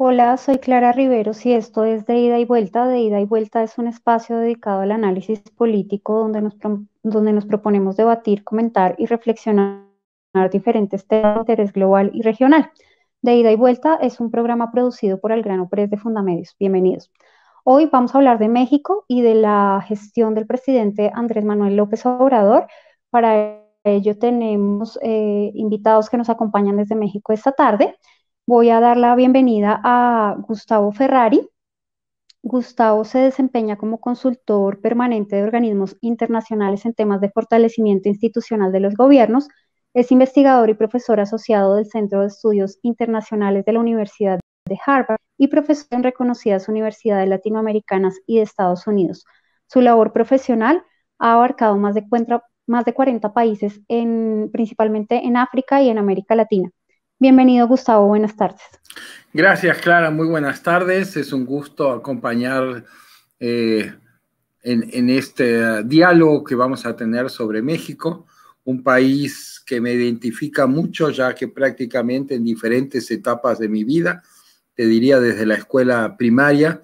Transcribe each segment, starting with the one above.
Hola, soy Clara Riveros y esto es de Ida y Vuelta. De Ida y Vuelta es un espacio dedicado al análisis político donde nos proponemos debatir, comentar y reflexionar diferentes temas de interés global y regional. De Ida y Vuelta es un programa producido por Algrano Press de Fundamedios. Bienvenidos. Hoy vamos a hablar de México y de la gestión del presidente Andrés Manuel López Obrador. Para ello tenemos invitados que nos acompañan desde México esta tarde. Voy a dar la bienvenida a Gustavo Ferrari. Gustavo se desempeña como consultor permanente de organismos internacionales en temas de fortalecimiento institucional de los gobiernos. Es investigador y profesor asociado del Centro de Estudios Internacionales de la Universidad de Harvard y profesor en reconocidas universidades latinoamericanas y de Estados Unidos. Su labor profesional ha abarcado más de 40 países, principalmente en África y en América Latina. Bienvenido, Gustavo, buenas tardes. Gracias, Clara, muy buenas tardes. Es un gusto acompañar en este diálogo que vamos a tener sobre México, un país que me identifica mucho, ya que prácticamente en diferentes etapas de mi vida, te diría desde la escuela primaria,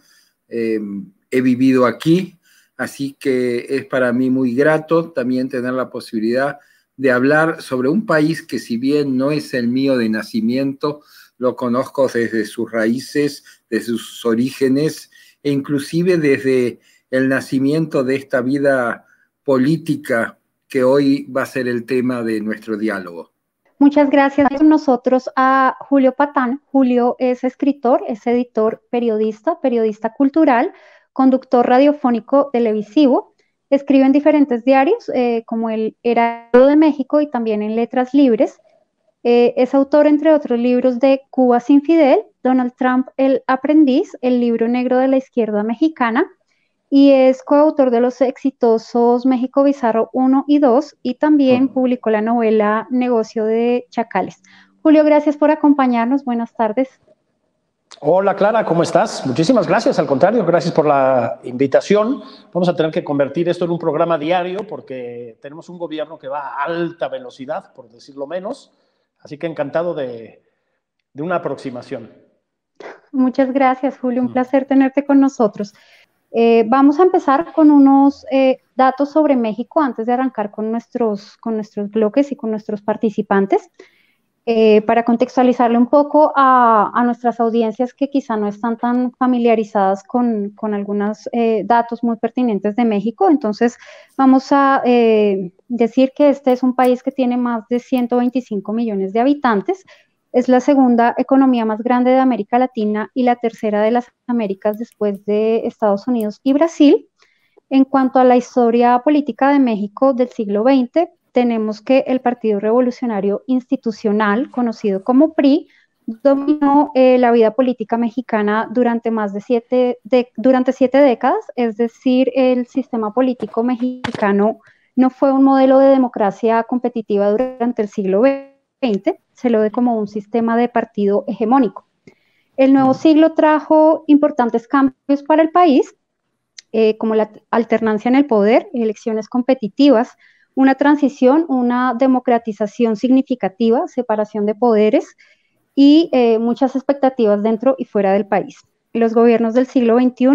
he vivido aquí, así que es para mí muy grato también tener la posibilidad de hablar sobre un país que, si bien no es el mío de nacimiento, lo conozco desde sus raíces, desde sus orígenes, e inclusive desde el nacimiento de esta vida política que hoy va a ser el tema de nuestro diálogo. Muchas gracias a nosotros a Julio Patán. Julio es escritor, es editor, periodista cultural, conductor radiofónico televisivo. Escribe en diferentes diarios como el Heraldo de México y también en Letras Libres. Es autor, entre otros libros, de Cuba sin Fidel, Donald Trump, el aprendiz, el libro negro de la izquierda mexicana, y es coautor de los exitosos México Bizarro 1 y 2, y también publicó la novela Negocio de Chacales. Julio, gracias por acompañarnos. Buenas tardes. Hola, Clara, ¿cómo estás? Muchísimas gracias, al contrario, gracias por la invitación. Vamos a tener que convertir esto en un programa diario porque tenemos un gobierno que va a alta velocidad, por decirlo menos, así que encantado de una aproximación. Muchas gracias, Julio, un placer tenerte con nosotros. Vamos a empezar con unos datos sobre México antes de arrancar con nuestros bloques y con nuestros participantes. Para contextualizarle un poco a nuestras audiencias que quizá no están tan familiarizadas con algunos datos muy pertinentes de México. Entonces, vamos a decir que este es un país que tiene más de 125 millones de habitantes. Es la segunda economía más grande de América Latina y la tercera de las Américas después de Estados Unidos y Brasil. En cuanto a la historia política de México del siglo XX, tenemos que el Partido Revolucionario Institucional, conocido como PRI, dominó la vida política mexicana durante durante 7 décadas, es decir, el sistema político mexicano no fue un modelo de democracia competitiva durante el siglo XX, se lo ve como un sistema de partido hegemónico. El nuevo siglo trajo importantes cambios para el país, como la alternancia en el poder, elecciones competitivas, una transición, una democratización significativa, separación de poderes y muchas expectativas dentro y fuera del país. Los gobiernos del siglo XXI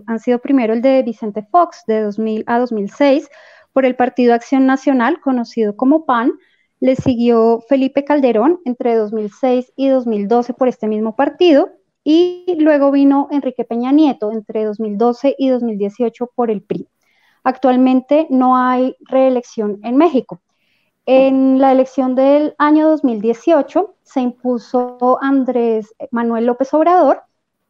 han sido primero el de Vicente Fox, de 2000 a 2006, por el Partido Acción Nacional, conocido como PAN. Le siguió Felipe Calderón entre 2006 y 2012 por este mismo partido, y luego vino Enrique Peña Nieto entre 2012 y 2018 por el PRI. Actualmente no hay reelección en México. En la elección del año 2018 se impuso Andrés Manuel López Obrador,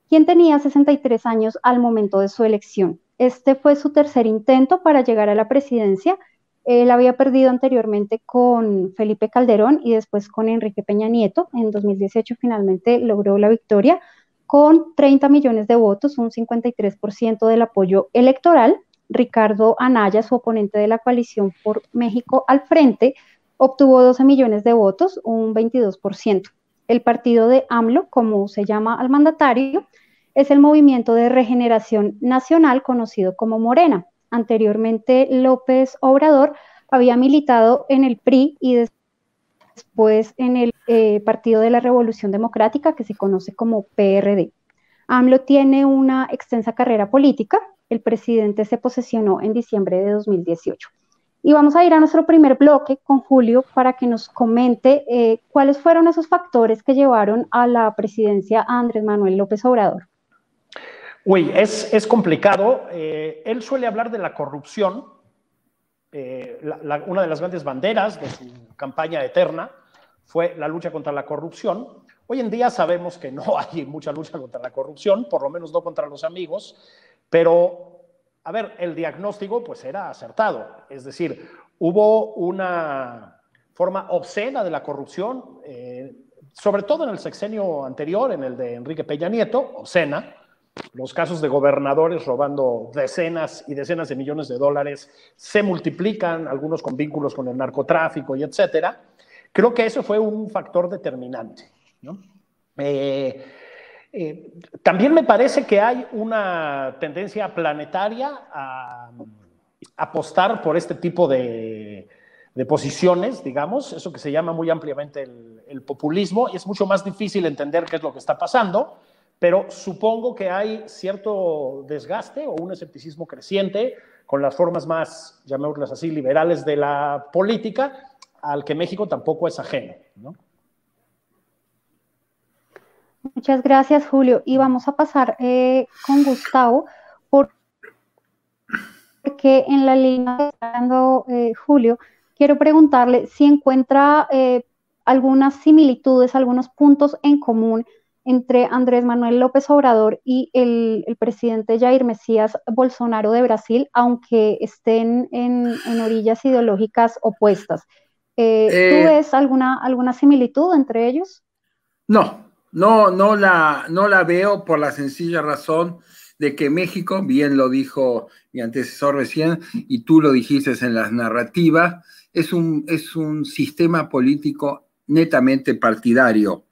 quien tenía 63 años al momento de su elección. Este fue su tercer intento para llegar a la presidencia. Él había perdido anteriormente con Felipe Calderón y después con Enrique Peña Nieto. En 2018 finalmente logró la victoria con 30 millones de votos, un 53% del apoyo electoral. Ricardo Anaya, su oponente de la coalición por México al Frente, obtuvo 12 millones de votos, un 22%. El partido de AMLO, como se llama al mandatario, es el Movimiento de Regeneración Nacional, conocido como Morena. Anteriormente, López Obrador había militado en el PRI y después en el Partido de la Revolución Democrática, que se conoce como PRD. AMLO tiene una extensa carrera política. El presidente se posesionó en diciembre de 2018. Y vamos a ir a nuestro primer bloque con Julio para que nos comente cuáles fueron esos factores que llevaron a la presidencia a Andrés Manuel López Obrador. Uy, es complicado. Él suele hablar de la corrupción. Una de las grandes banderas de su campaña eterna fue la lucha contra la corrupción. Hoy en día sabemos que no hay mucha lucha contra la corrupción, por lo menos no contra los amigos, pero, a ver, el diagnóstico pues era acertado. Es decir, hubo una forma obscena de la corrupción, sobre todo en el sexenio anterior, en el de Enrique Peña Nieto, obscena. Los casos de gobernadores robando decenas y decenas de millones de dólares se multiplican, algunos con vínculos con el narcotráfico y etcétera. Creo que eso fue un factor determinante, ¿no? También me parece que hay una tendencia planetaria a apostar por este tipo de posiciones, digamos, eso que se llama muy ampliamente el populismo, y es mucho más difícil entender qué es lo que está pasando, pero supongo que hay cierto desgaste o un escepticismo creciente con las formas más, llamémoslas así, liberales de la política, al que México tampoco es ajeno, ¿no? Muchas gracias, Julio. Y vamos a pasar con Gustavo, porque en la línea que está dando Julio, quiero preguntarle si encuentra algunas similitudes, algunos puntos en común entre Andrés Manuel López Obrador y el presidente Jair Mesías Bolsonaro de Brasil, aunque estén en orillas ideológicas opuestas. ¿Tú ves alguna similitud entre ellos? No la veo por la sencilla razón de que México, bien lo dijo mi antecesor recién, y tú lo dijiste en las narrativas, es un sistema político netamente partidario.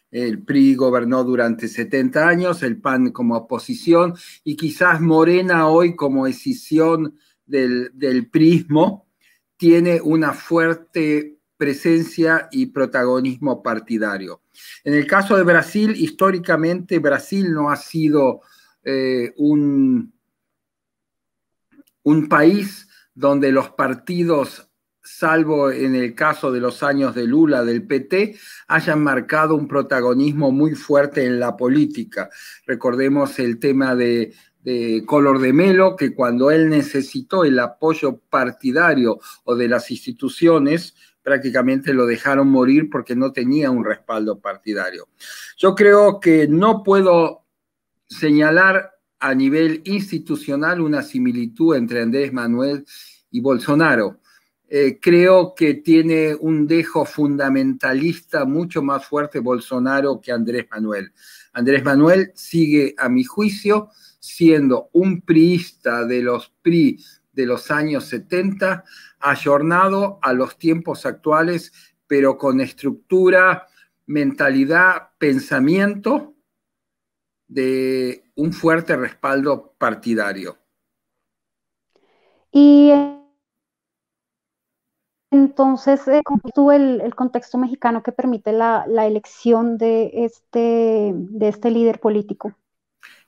El PRI gobernó durante 70 años, el PAN como oposición, y quizás Morena hoy como escisión del prismo, tiene una fuerte presencia y protagonismo partidario. En el caso de Brasil, históricamente Brasil no ha sido un país donde los partidos, salvo en el caso de los años de Lula, del PT, hayan marcado un protagonismo muy fuerte en la política. Recordemos el tema de Collor de Mello, que cuando él necesitó el apoyo partidario o de las instituciones, prácticamente lo dejaron morir porque no tenía un respaldo partidario. Yo creo que no puedo señalar a nivel institucional una similitud entre Andrés Manuel y Bolsonaro. Creo que tiene un dejo fundamentalista mucho más fuerte Bolsonaro que Andrés Manuel. Andrés Manuel sigue, a mi juicio, siendo un priista de los PRI de los años 70, ayornado a los tiempos actuales, pero con estructura, mentalidad, pensamiento de un fuerte respaldo partidario. Y entonces, ¿cómo estuvo el contexto mexicano que permite la elección de este líder político?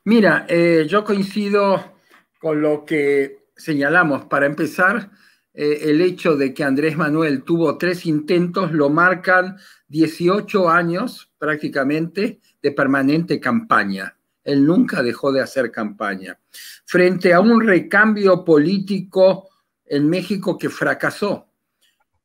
Mira, yo coincido con lo que señalamos. Para empezar, el hecho de que Andrés Manuel tuvo 3 intentos lo marcan 18 años prácticamente de permanente campaña. Él nunca dejó de hacer campaña. Frente a un recambio político en México que fracasó.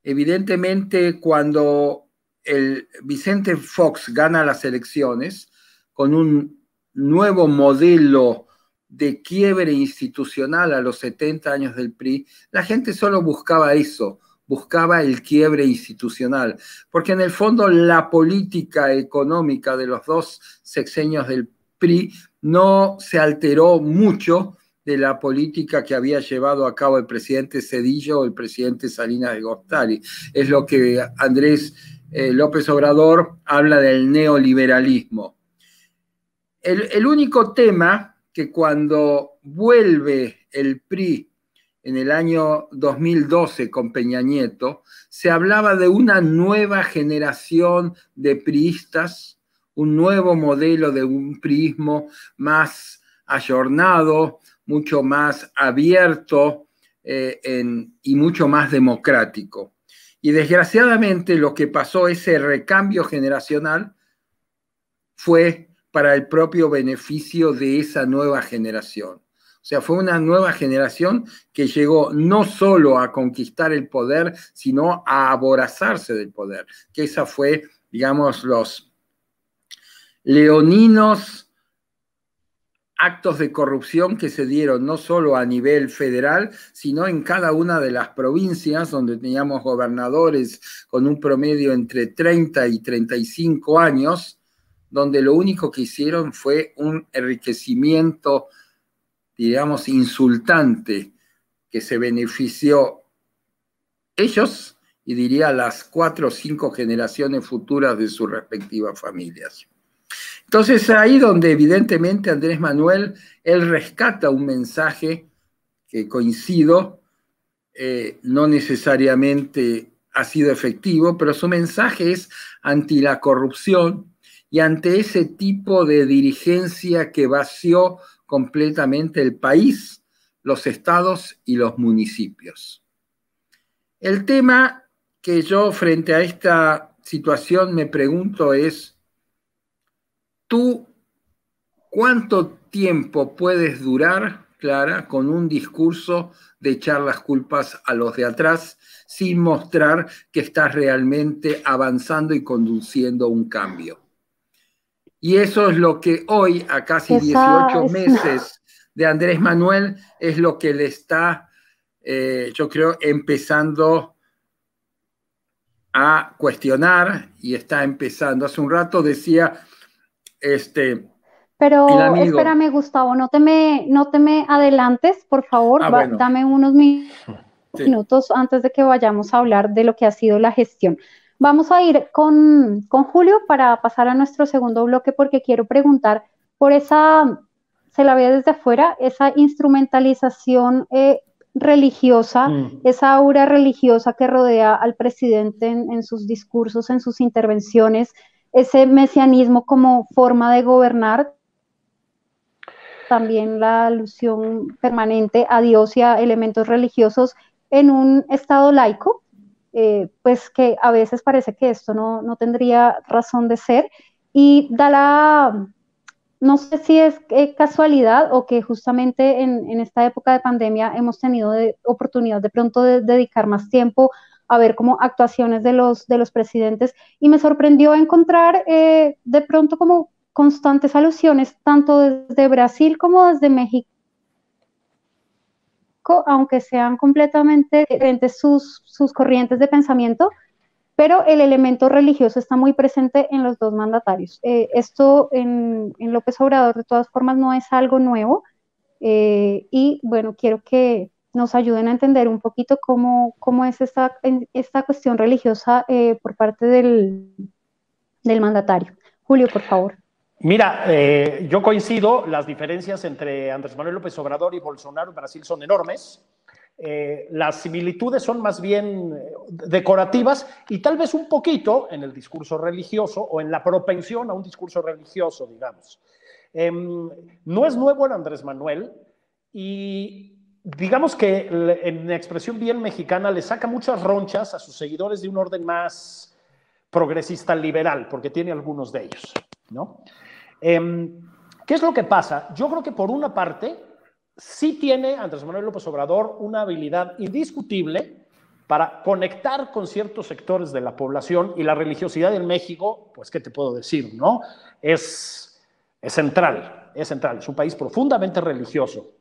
Evidentemente, cuando el Vicente Fox gana las elecciones con un nuevo modelo de quiebre institucional a los 70 años del PRI, la gente solo buscaba eso, buscaba el quiebre institucional, porque en el fondo la política económica de los 2 sexenios del PRI no se alteró mucho de la política que había llevado a cabo el presidente Zedillo o el presidente Salinas de Gortari. Es lo que Andrés López Obrador habla del neoliberalismo. El único tema que cuando vuelve el PRI en el año 2012 con Peña Nieto, se hablaba de una nueva generación de priistas, un nuevo modelo de un priismo más ayornado, mucho más abierto y mucho más democrático. Y desgraciadamente lo que pasó, ese recambio generacional, fue para el propio beneficio de esa nueva generación. O sea, fue una nueva generación que llegó no solo a conquistar el poder, sino a aborazarse del poder. Que esa fue, digamos, los leoninos actos de corrupción que se dieron no solo a nivel federal, sino en cada una de las provincias donde teníamos gobernadores con un promedio entre 30 y 35 años, donde lo único que hicieron fue un enriquecimiento, digamos, insultante, que se benefició ellos y diría las 4 o 5 generaciones futuras de sus respectivas familias. Entonces ahí donde evidentemente Andrés Manuel, él rescata un mensaje que coincido, no necesariamente ha sido efectivo, pero su mensaje es anti la corrupción y ante ese tipo de dirigencia que vació completamente el país, los estados y los municipios. El tema que yo frente a esta situación me pregunto es, ¿tú cuánto tiempo puedes durar, Clara, con un discurso de echar las culpas a los de atrás sin mostrar que estás realmente avanzando y conduciendo un cambio? Y eso es lo que hoy, a casi 18 meses de Andrés Manuel, es lo que le está, yo creo, empezando a cuestionar y está empezando. Hace un rato decía... Pero espérame, Gustavo, no te me adelantes, por favor, bueno. dame unos minutos antes de que vayamos a hablar de lo que ha sido la gestión. Vamos a ir con Julio para pasar a nuestro segundo bloque, porque quiero preguntar por esa, se la ve desde afuera, esa instrumentalización religiosa, esa aura religiosa que rodea al presidente en sus discursos, en sus intervenciones, ese mesianismo como forma de gobernar, también la alusión permanente a Dios y a elementos religiosos en un estado laico, pues que a veces parece que esto no tendría razón de ser, y no sé si es casualidad o que justamente en esta época de pandemia hemos tenido oportunidad de pronto de dedicar más tiempo a ver como actuaciones de los presidentes, y me sorprendió encontrar de pronto como constantes alusiones tanto desde Brasil como desde México, aunque sean completamente diferentes sus corrientes de pensamiento, pero el elemento religioso está muy presente en los dos mandatarios. Esto en López Obrador de todas formas no es algo nuevo, y bueno, quiero que nos ayuden a entender un poquito cómo es esta cuestión religiosa por parte del mandatario. Julio, por favor. Mira, yo coincido, las diferencias entre Andrés Manuel López Obrador y Bolsonaro en Brasil son enormes. Las similitudes son más bien decorativas y tal vez un poquito en el discurso religioso o en la propensión a un discurso religioso, digamos. No es nuevo en Andrés Manuel y digamos que en expresión bien mexicana le saca muchas ronchas a sus seguidores de un orden más progresista liberal, porque tiene algunos de ellos, ¿no? ¿Qué es lo que pasa? Yo creo que por una parte sí tiene Andrés Manuel López Obrador una habilidad indiscutible para conectar con ciertos sectores de la población, y la religiosidad en México, pues qué te puedo decir, ¿no? Es central, es un país profundamente religioso.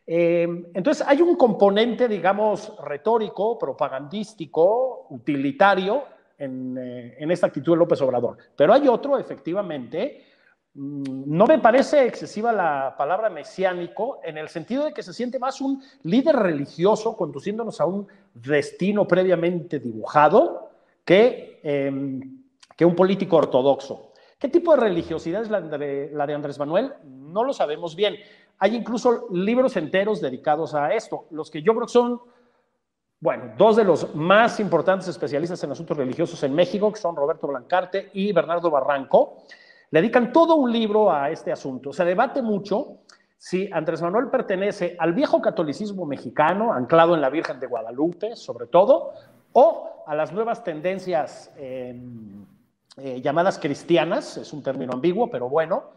Entonces hay un componente, digamos, retórico, propagandístico, utilitario en esta actitud de López Obrador, pero hay otro, efectivamente. No me parece excesiva la palabra mesiánico, en el sentido de que se siente más un líder religioso conduciéndonos a un destino previamente dibujado que un político ortodoxo. ¿Qué tipo de religiosidad es la de Andrés Manuel? No lo sabemos bien. hay incluso libros enteros dedicados a esto. Los que yo creo que son, bueno, dos de los más importantes especialistas en asuntos religiosos en México, que son Roberto Blancarte y Bernardo Barranco, le dedican todo un libro a este asunto. Se debate mucho si Andrés Manuel pertenece al viejo catolicismo mexicano, anclado en la Virgen de Guadalupe, sobre todo, o a las nuevas tendencias llamadas cristianas, es un término ambiguo, pero bueno,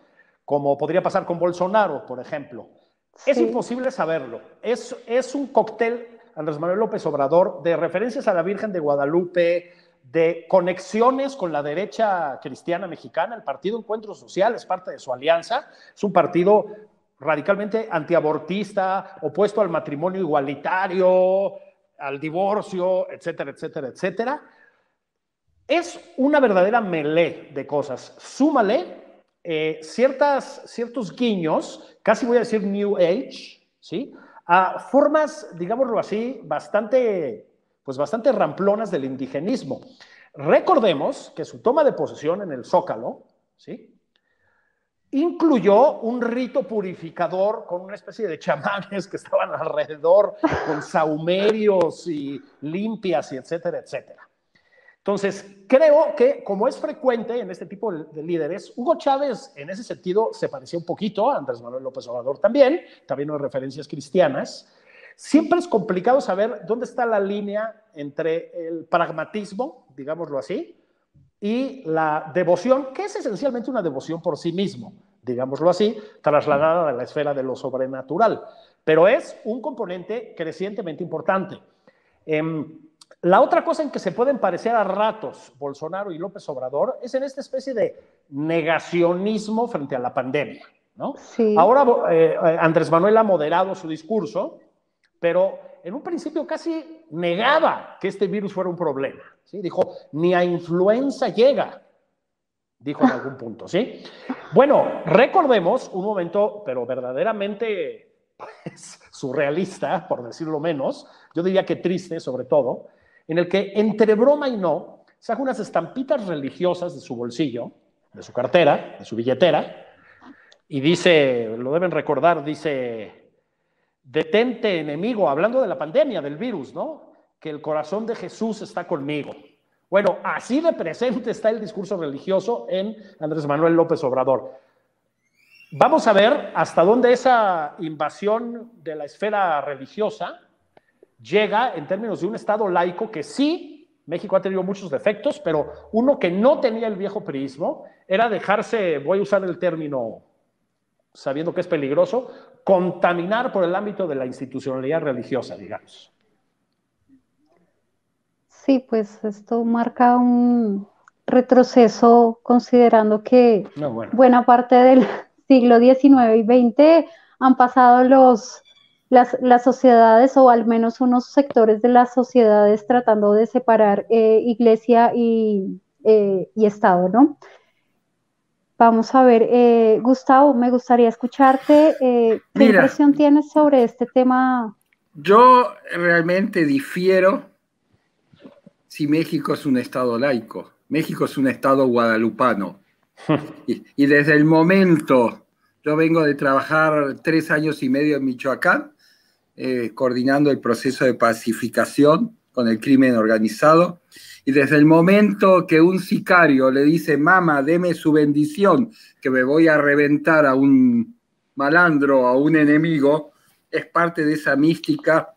como podría pasar con Bolsonaro, por ejemplo. Sí. Es imposible saberlo. Es un cóctel, Andrés Manuel López Obrador, de referencias a la Virgen de Guadalupe, de conexiones con la derecha cristiana mexicana. El Partido Encuentro Social es parte de su alianza. Es un partido radicalmente antiabortista, opuesto al matrimonio igualitario, al divorcio, etcétera, etcétera, etcétera. Es una verdadera melee de cosas. Súmale ciertos guiños, casi voy a decir New Age, ¿sí? A formas, digámoslo así, bastante ramplonas del indigenismo. Recordemos que su toma de posesión en el Zócalo, ¿sí?, incluyó un rito purificador con una especie de chamanes que estaban alrededor, con sahumerios y limpias y etcétera, etcétera. Entonces, creo que, como es frecuente en este tipo de líderes, Hugo Chávez en ese sentido se parecía un poquito a Andrés Manuel López Obrador también hay referencias cristianas. Siempre es complicado saber dónde está la línea entre el pragmatismo, digámoslo así, y la devoción, que es esencialmente una devoción por sí mismo, digámoslo así, trasladada a la esfera de lo sobrenatural. Pero es un componente crecientemente importante. La otra cosa en que se pueden parecer a ratos Bolsonaro y López Obrador es en esta especie de negacionismo frente a la pandemia, ¿no? Sí. Ahora Andrés Manuel ha moderado su discurso, pero en un principio casi negaba que este virus fuera un problema, ¿sí? Dijo, ni a influenza llega, dijo en algún punto, ¿sí? Bueno, recordemos un momento, pero verdaderamente pues, surrealista, por decirlo menos, yo diría que triste sobre todo, en el que entre broma y no, saca unas estampitas religiosas de su bolsillo, de su cartera, de su billetera, y dice, lo deben recordar, dice, detente enemigo, hablando de la pandemia, del virus, ¿no? Que el corazón de Jesús está conmigo. Bueno, así de presente está el discurso religioso en Andrés Manuel López Obrador. Vamos a ver hasta dónde esa invasión de la esfera religiosa llega en términos de un Estado laico que sí, México ha tenido muchos defectos, pero uno que no tenía el viejo priismo era dejarse, voy a usar el término sabiendo que es peligroso, contaminar por el ámbito de la institucionalidad religiosa, digamos. Sí, pues esto marca un retroceso considerando que buena parte del siglo XIX y XX han pasado las sociedades, o al menos unos sectores de las sociedades, tratando de separar iglesia y Estado, ¿no? Vamos a ver, Gustavo, me gustaría escucharte. ¿Qué impresión tienes sobre este tema? Yo realmente difiero si México es un Estado laico. México es un Estado guadalupano. Y desde el momento, yo vengo de trabajar 3 años y medio en Michoacán, coordinando el proceso de pacificación con el crimen organizado, y desde el momento que un sicario le dice, mamá, deme su bendición, que me voy a reventar a un malandro, a un enemigo, es parte de esa mística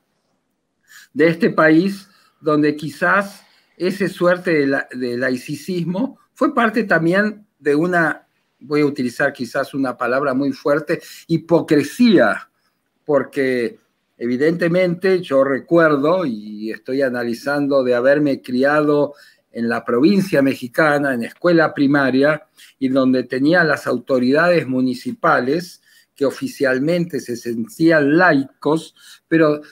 de este país, donde quizás esa suerte de laicismo fue parte también de una, voy a utilizar quizás una palabra muy fuerte, hipocresía, porque evidentemente yo recuerdo y estoy analizando de haberme criado en la provincia mexicana, en escuela primaria, y donde tenía las autoridades municipales que oficialmente se sentían laicos, pero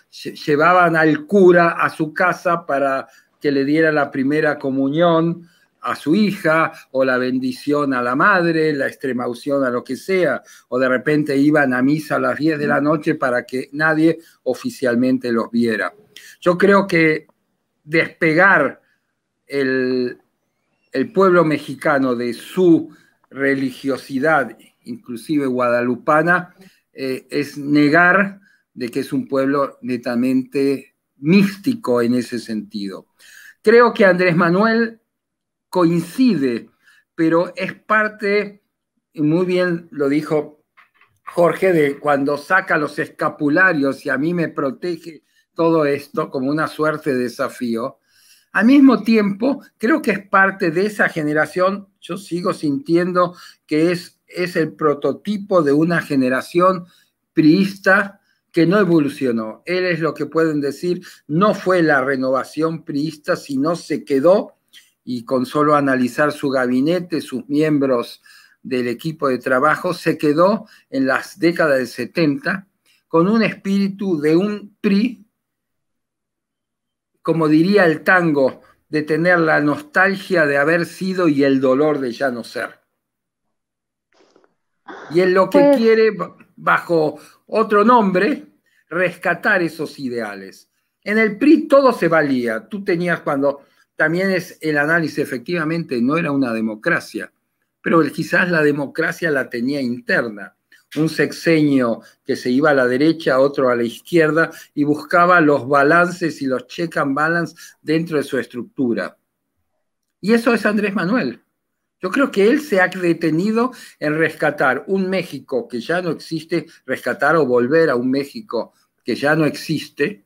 llevaban al cura a su casa para que le diera la primera comunión a su hija, o la bendición a la madre, la extremaunción a lo que sea, o de repente iban a misa a las 10 de la noche para que nadie oficialmente los viera. Yo creo que despegar el pueblo mexicano de su religiosidad, inclusive guadalupana, es negar de que es un pueblo netamente místico en ese sentido. Creo que Andrés Manuel coincide, pero es parte, y muy bien lo dijo Jorge, de cuando saca los escapularios y a mí me protege todo esto como una suerte de desafío. Al mismo tiempo, creo que es parte de esa generación, yo sigo sintiendo que es el prototipo de una generación priista que no evolucionó. Él es lo que pueden decir, no fue la renovación priista, sino se quedó, y con solo analizar su gabinete, sus miembros del equipo de trabajo, se quedó en las décadas del 70 con un espíritu de un PRI, como diría el tango, de tener la nostalgia de haber sido y el dolor de ya no ser. Y él lo que quiere, bajo otro nombre, rescatar esos ideales. En el PRI todo se valía. Tú tenías cuando, también es el análisis, efectivamente, no era una democracia, pero quizás la democracia la tenía interna. Un sexenio que se iba a la derecha, otro a la izquierda, y buscaba los balances y los check and balance dentro de su estructura. Y eso es Andrés Manuel. Yo creo que él se ha detenido en rescatar un México que ya no existe, rescatar o volver a un México que ya no existe,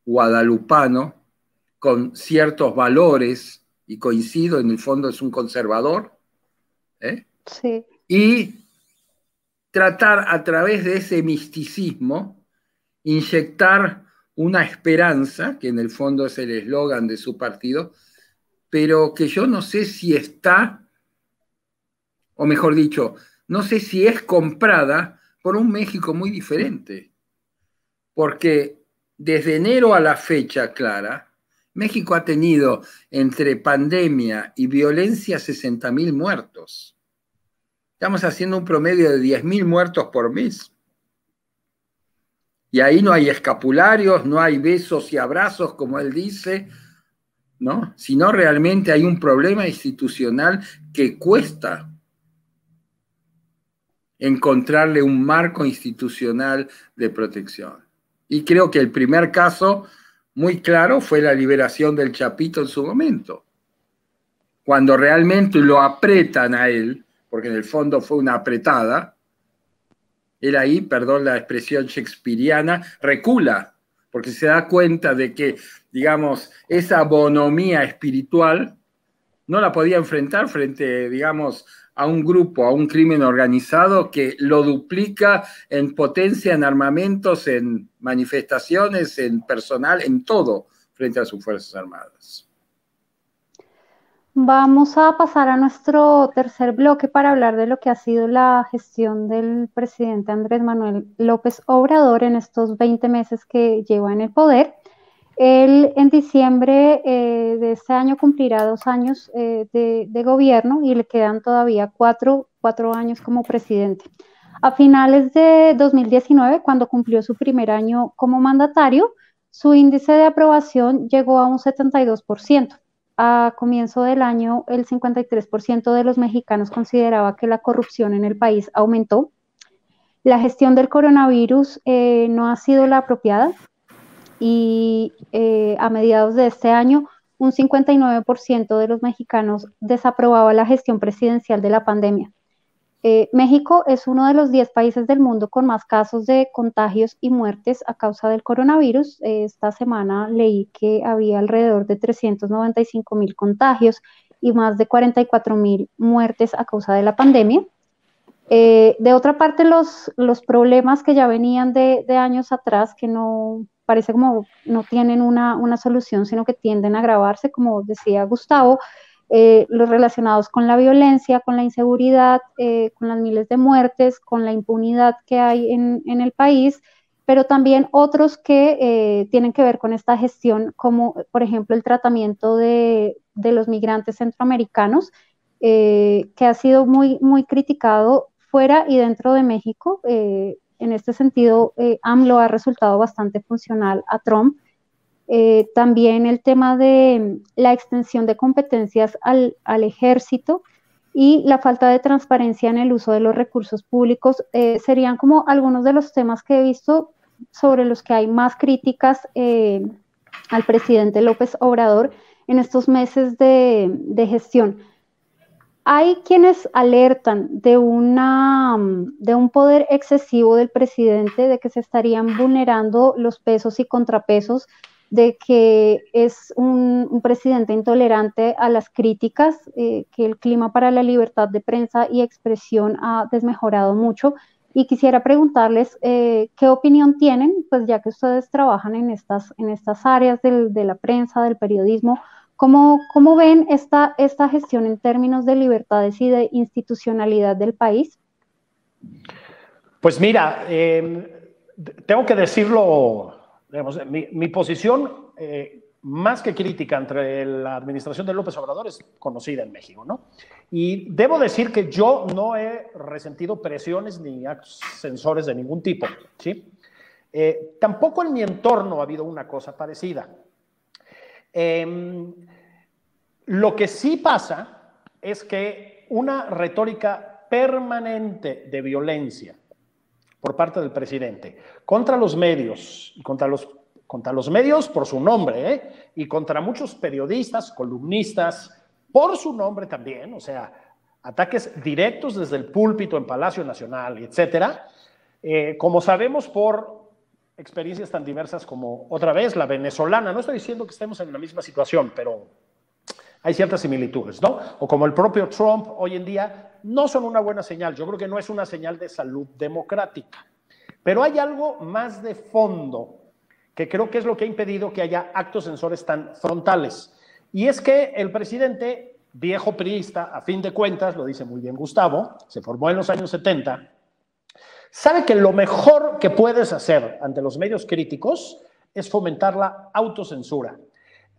guadalupano, con ciertos valores, y coincido, en el fondo es un conservador, Sí. Y tratar a través de ese misticismo, inyectar una esperanza, que en el fondo es el eslogan de su partido, pero que yo no sé si está, o mejor dicho, no sé si es comprada por un México muy diferente. Porque desde enero a la fecha, Clara, México ha tenido entre pandemia y violencia 60.000 muertos. Estamos haciendo un promedio de 10.000 muertos por mes. Y ahí no hay escapularios, no hay besos y abrazos, como él dice, ¿no? Sino realmente hay un problema institucional que cuesta encontrarle un marco institucional de protección. Y creo que el primer caso muy claro fue la liberación del Chapito en su momento. Cuando realmente lo apretan a él, porque en el fondo fue una apretada, él ahí, perdón la expresión shakespeariana, recula, porque se da cuenta de que, digamos, esa bonomía espiritual no la podía enfrentar frente, digamos, a un grupo, a un crimen organizado que lo duplica en potencia, en armamentos, en manifestaciones, en personal, en todo, frente a sus Fuerzas Armadas. Vamos a pasar a nuestro tercer bloque para hablar de lo que ha sido la gestión del presidente Andrés Manuel López Obrador en estos 20 meses que lleva en el poder. Él en diciembre de este año cumplirá 2 años de gobierno y le quedan todavía cuatro años como presidente. A finales de 2019, cuando cumplió su primer año como mandatario, su índice de aprobación llegó a un 72%. A comienzo del año, el 53% de los mexicanos consideraba que la corrupción en el país aumentó. La gestión del coronavirus no ha sido la apropiada y a mediados de este año, un 59% de los mexicanos desaprobaba la gestión presidencial de la pandemia. México es uno de los 10 países del mundo con más casos de contagios y muertes a causa del coronavirus. Esta semana leí que había alrededor de 395,000 contagios y más de 44,000 muertes a causa de la pandemia. De otra parte, los problemas que ya venían de años atrás, que no parece como no tienen una solución, sino que tienden a agravarse, como decía Gustavo, los relacionados con la violencia, con la inseguridad, con las miles de muertes, con la impunidad que hay en el país, pero también otros que tienen que ver con esta gestión, como por ejemplo el tratamiento de los migrantes centroamericanos, que ha sido muy criticado fuera y dentro de México. En este sentido, AMLO ha resultado bastante funcional a Trump. También el tema de la extensión de competencias al ejército y la falta de transparencia en el uso de los recursos públicos serían como algunos de los temas que he visto sobre los que hay más críticas al presidente López Obrador en estos meses de gestión. Hay quienes alertan de un poder excesivo del presidente, de que se estarían vulnerando los pesos y contrapesos, de que es un presidente intolerante a las críticas, que el clima para la libertad de prensa y expresión ha desmejorado mucho. Y quisiera preguntarles qué opinión tienen, pues ya que ustedes trabajan en estas áreas de la prensa, del periodismo. ¿Cómo ven esta gestión en términos de libertades y de institucionalidad del país? Pues mira, tengo que decirlo, digamos, mi posición, más que crítica entre la administración de López Obrador, es conocida en México, ¿no? Y debo decir que yo no he resentido presiones ni actos censores de ningún tipo, ¿sí? Tampoco en mi entorno ha habido una cosa parecida. Lo que sí pasa es que una retórica permanente de violencia por parte del presidente contra los medios, y contra los medios por su nombre, y contra muchos periodistas, columnistas, por su nombre también, o sea, ataques directos desde el púlpito en Palacio Nacional, etcétera, como sabemos por experiencias tan diversas como, otra vez, la venezolana. No estoy diciendo que estemos en la misma situación, pero hay ciertas similitudes, ¿no? O como el propio Trump hoy en día, no son una buena señal. Yo creo que no es una señal de salud democrática. Pero hay algo más de fondo que creo que es lo que ha impedido que haya actos censores tan frontales. Y es que el presidente, viejo priista, a fin de cuentas, lo dice muy bien Gustavo, se formó en los años 70, sabe que lo mejor que puedes hacer ante los medios críticos es fomentar la autocensura.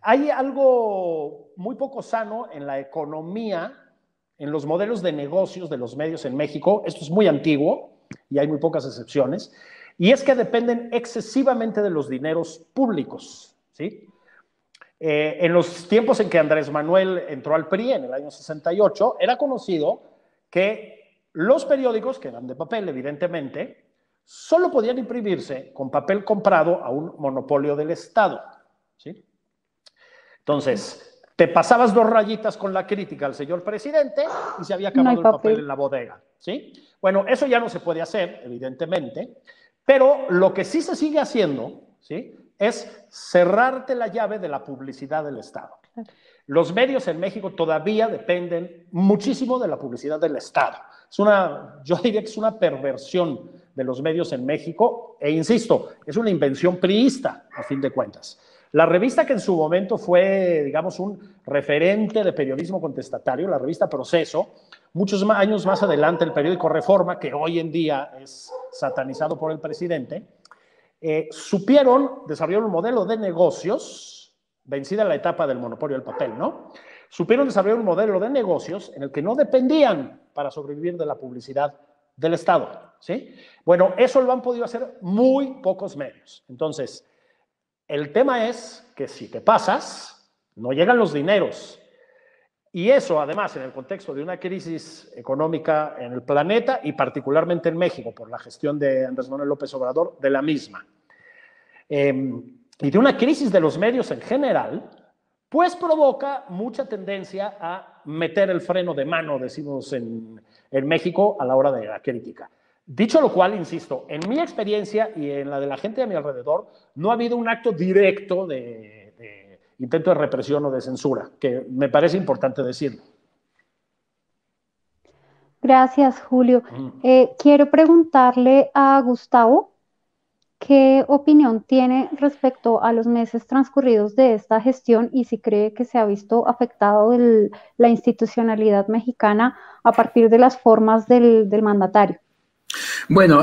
Hay algo muy poco sano en la economía, en los modelos de negocios de los medios en México. Esto es muy antiguo y hay muy pocas excepciones, y es que dependen excesivamente de los dineros públicos, ¿sí? En los tiempos en que Andrés Manuel entró al PRI, en el año 68, era conocido que los periódicos, que eran de papel, evidentemente, solo podían imprimirse con papel comprado a un monopolio del Estado, ¿sí? Entonces, te pasabas 2 rayitas con la crítica al señor presidente y se había acabado el papel en la bodega, ¿sí? Bueno, eso ya no se puede hacer, evidentemente, pero lo que sí se sigue haciendo, ¿sí?, es cerrarte la llave de la publicidad del Estado. Los medios en México todavía dependen muchísimo de la publicidad del Estado. Yo diría que es una perversión de los medios en México, e insisto, es una invención priista, a fin de cuentas. La revista que en su momento fue, digamos, un referente de periodismo contestatario, la revista Proceso, muchos años más adelante el periódico Reforma, que hoy en día es satanizado por el presidente, supieron desarrollar un modelo de negocios, vencida la etapa del monopolio del papel, ¿no? Supieron desarrollar un modelo de negocios en el que no dependían para sobrevivir de la publicidad del Estado, ¿sí? Bueno, eso lo han podido hacer muy pocos medios. Entonces, el tema es que si te pasas, no llegan los dineros. Y eso, además, en el contexto de una crisis económica en el planeta y particularmente en México, por la gestión de Andrés Manuel López Obrador, de la misma. Y de una crisis de los medios en general, pues provoca mucha tendencia a meter el freno de mano, decimos en México, a la hora de la crítica. Dicho lo cual, insisto, en mi experiencia y en la de la gente a mi alrededor, no ha habido un acto directo de intento de represión o de censura, que me parece importante decirlo. Gracias, Julio. Quiero preguntarle a Gustavo qué opinión tiene respecto a los meses transcurridos de esta gestión y si cree que se ha visto afectado la institucionalidad mexicana a partir de las formas del mandatario. Bueno,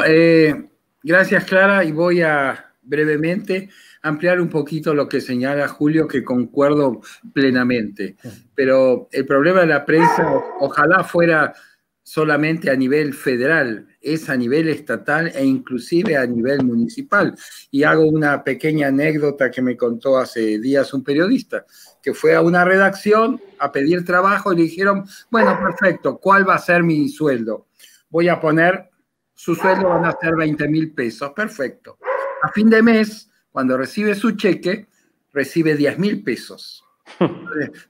gracias, Clara, y voy a brevemente ampliar un poquito lo que señala Julio, que concuerdo plenamente. Pero el problema de la prensa ojalá fuera solamente a nivel federal es a nivel estatal e inclusive a nivel municipal. Y hago una pequeña anécdota que me contó hace días un periodista, que fue a una redacción a pedir trabajo y le dijeron, bueno, perfecto, ¿cuál va a ser mi sueldo? Voy a poner, su sueldo van a ser 20.000 pesos, perfecto. A fin de mes, cuando recibe su cheque, recibe 10.000 pesos.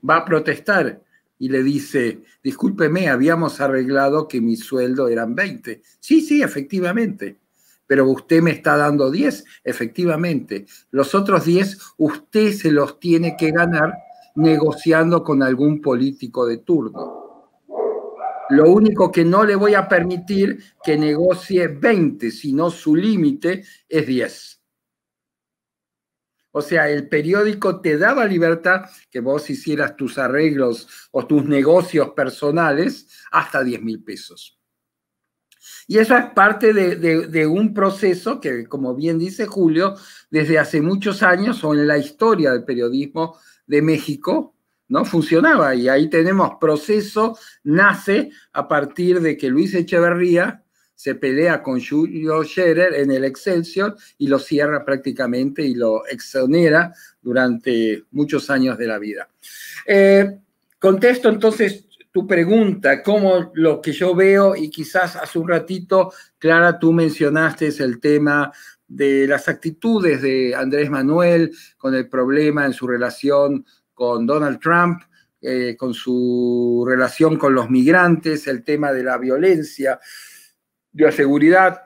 Va a protestar y le dice, discúlpeme, habíamos arreglado que mi sueldo eran 20. Sí, sí, efectivamente. Pero usted me está dando 10, efectivamente. Los otros 10 usted se los tiene que ganar negociando con algún político de turno. Lo único que no le voy a permitir que negocie 20, sino su límite es 10. O sea, el periódico te daba libertad que vos hicieras tus arreglos o tus negocios personales hasta 10.000 pesos. Y eso es parte de un proceso que, como bien dice Julio, desde hace muchos años o en la historia del periodismo de México, ¿no? Funcionaba. Y ahí tenemos proceso, nace a partir de que Luis Echeverría se pelea con Julio Scherer en el Excelsior y lo cierra prácticamente y lo exonera durante muchos años de la vida. Contesto entonces tu pregunta, cómo lo que yo veo, y quizás hace un ratito, Clara, tú mencionaste el tema de las actitudes de Andrés Manuel con el problema en su relación con Donald Trump, con su relación con los migrantes, el tema de la violencia, de la seguridad,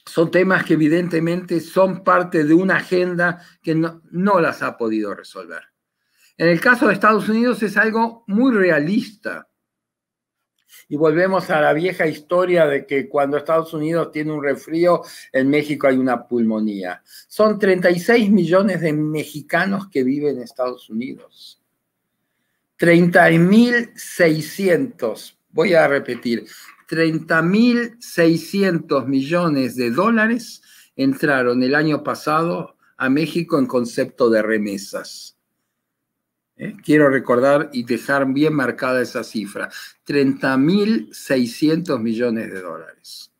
son temas que evidentemente son parte de una agenda que no las ha podido resolver. En el caso de Estados Unidos es algo muy realista. Y volvemos a la vieja historia de que cuando Estados Unidos tiene un resfrío, en México hay una pulmonía. Son 36 millones de mexicanos que viven en Estados Unidos. 30.600, voy a repetir, 30.600 millones de dólares entraron el año pasado a México en concepto de remesas. Quiero recordar y dejar bien marcada esa cifra, 30.600 millones de dólares.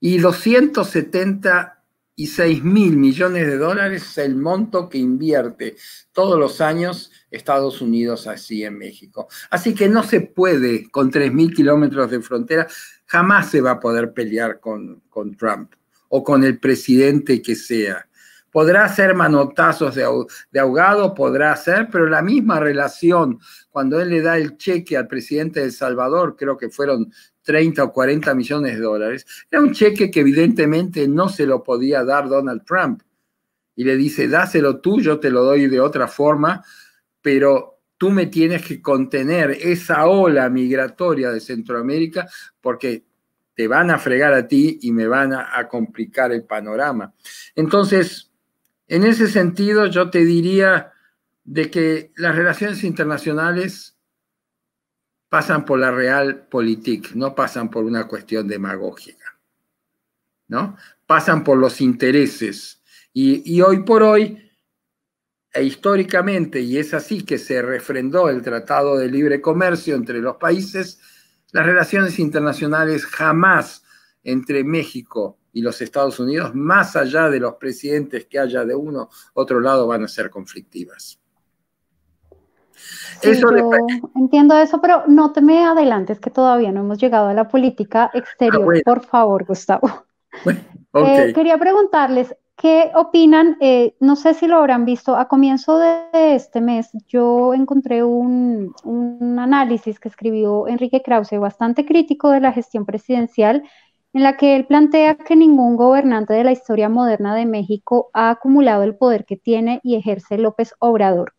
Y 276.000 millones de dólares es el monto que invierte todos los años Estados Unidos así en México. Así que no se puede, con 3.000 kilómetros de frontera, jamás se va a poder pelear con Trump o con el presidente que sea. Podrá hacer manotazos de ahogado, podrá hacer, pero la misma relación, cuando él le da el cheque al presidente de El Salvador, creo que fueron 30 o 40 millones de dólares, era un cheque que evidentemente no se lo podía dar Donald Trump. Y le dice, dáselo tú, yo te lo doy de otra forma, pero tú me tienes que contener esa ola migratoria de Centroamérica porque te van a fregar a ti y me van a complicar el panorama. Entonces, en ese sentido, yo te diría de que las relaciones internacionales pasan por la realpolitik, no pasan por una cuestión demagógica, ¿no? Pasan por los intereses. Y hoy por hoy, e históricamente, y es así que se refrendó el Tratado de Libre Comercio entre los países, las relaciones internacionales jamás entre México y los Estados Unidos, más allá de los presidentes que haya de uno otro lado, van a ser conflictivas. Sí, yo entiendo eso, pero no te me adelantes que todavía no hemos llegado a la política exterior. Bueno. Por favor, Gustavo. Bueno, okay. Quería preguntarles, ¿qué opinan? No sé si lo habrán visto, a comienzo de este mes yo encontré un análisis que escribió Enrique Krause, bastante crítico de la gestión presidencial, en la que él plantea que ningún gobernante de la historia moderna de México ha acumulado el poder que tiene y ejerce López Obrador.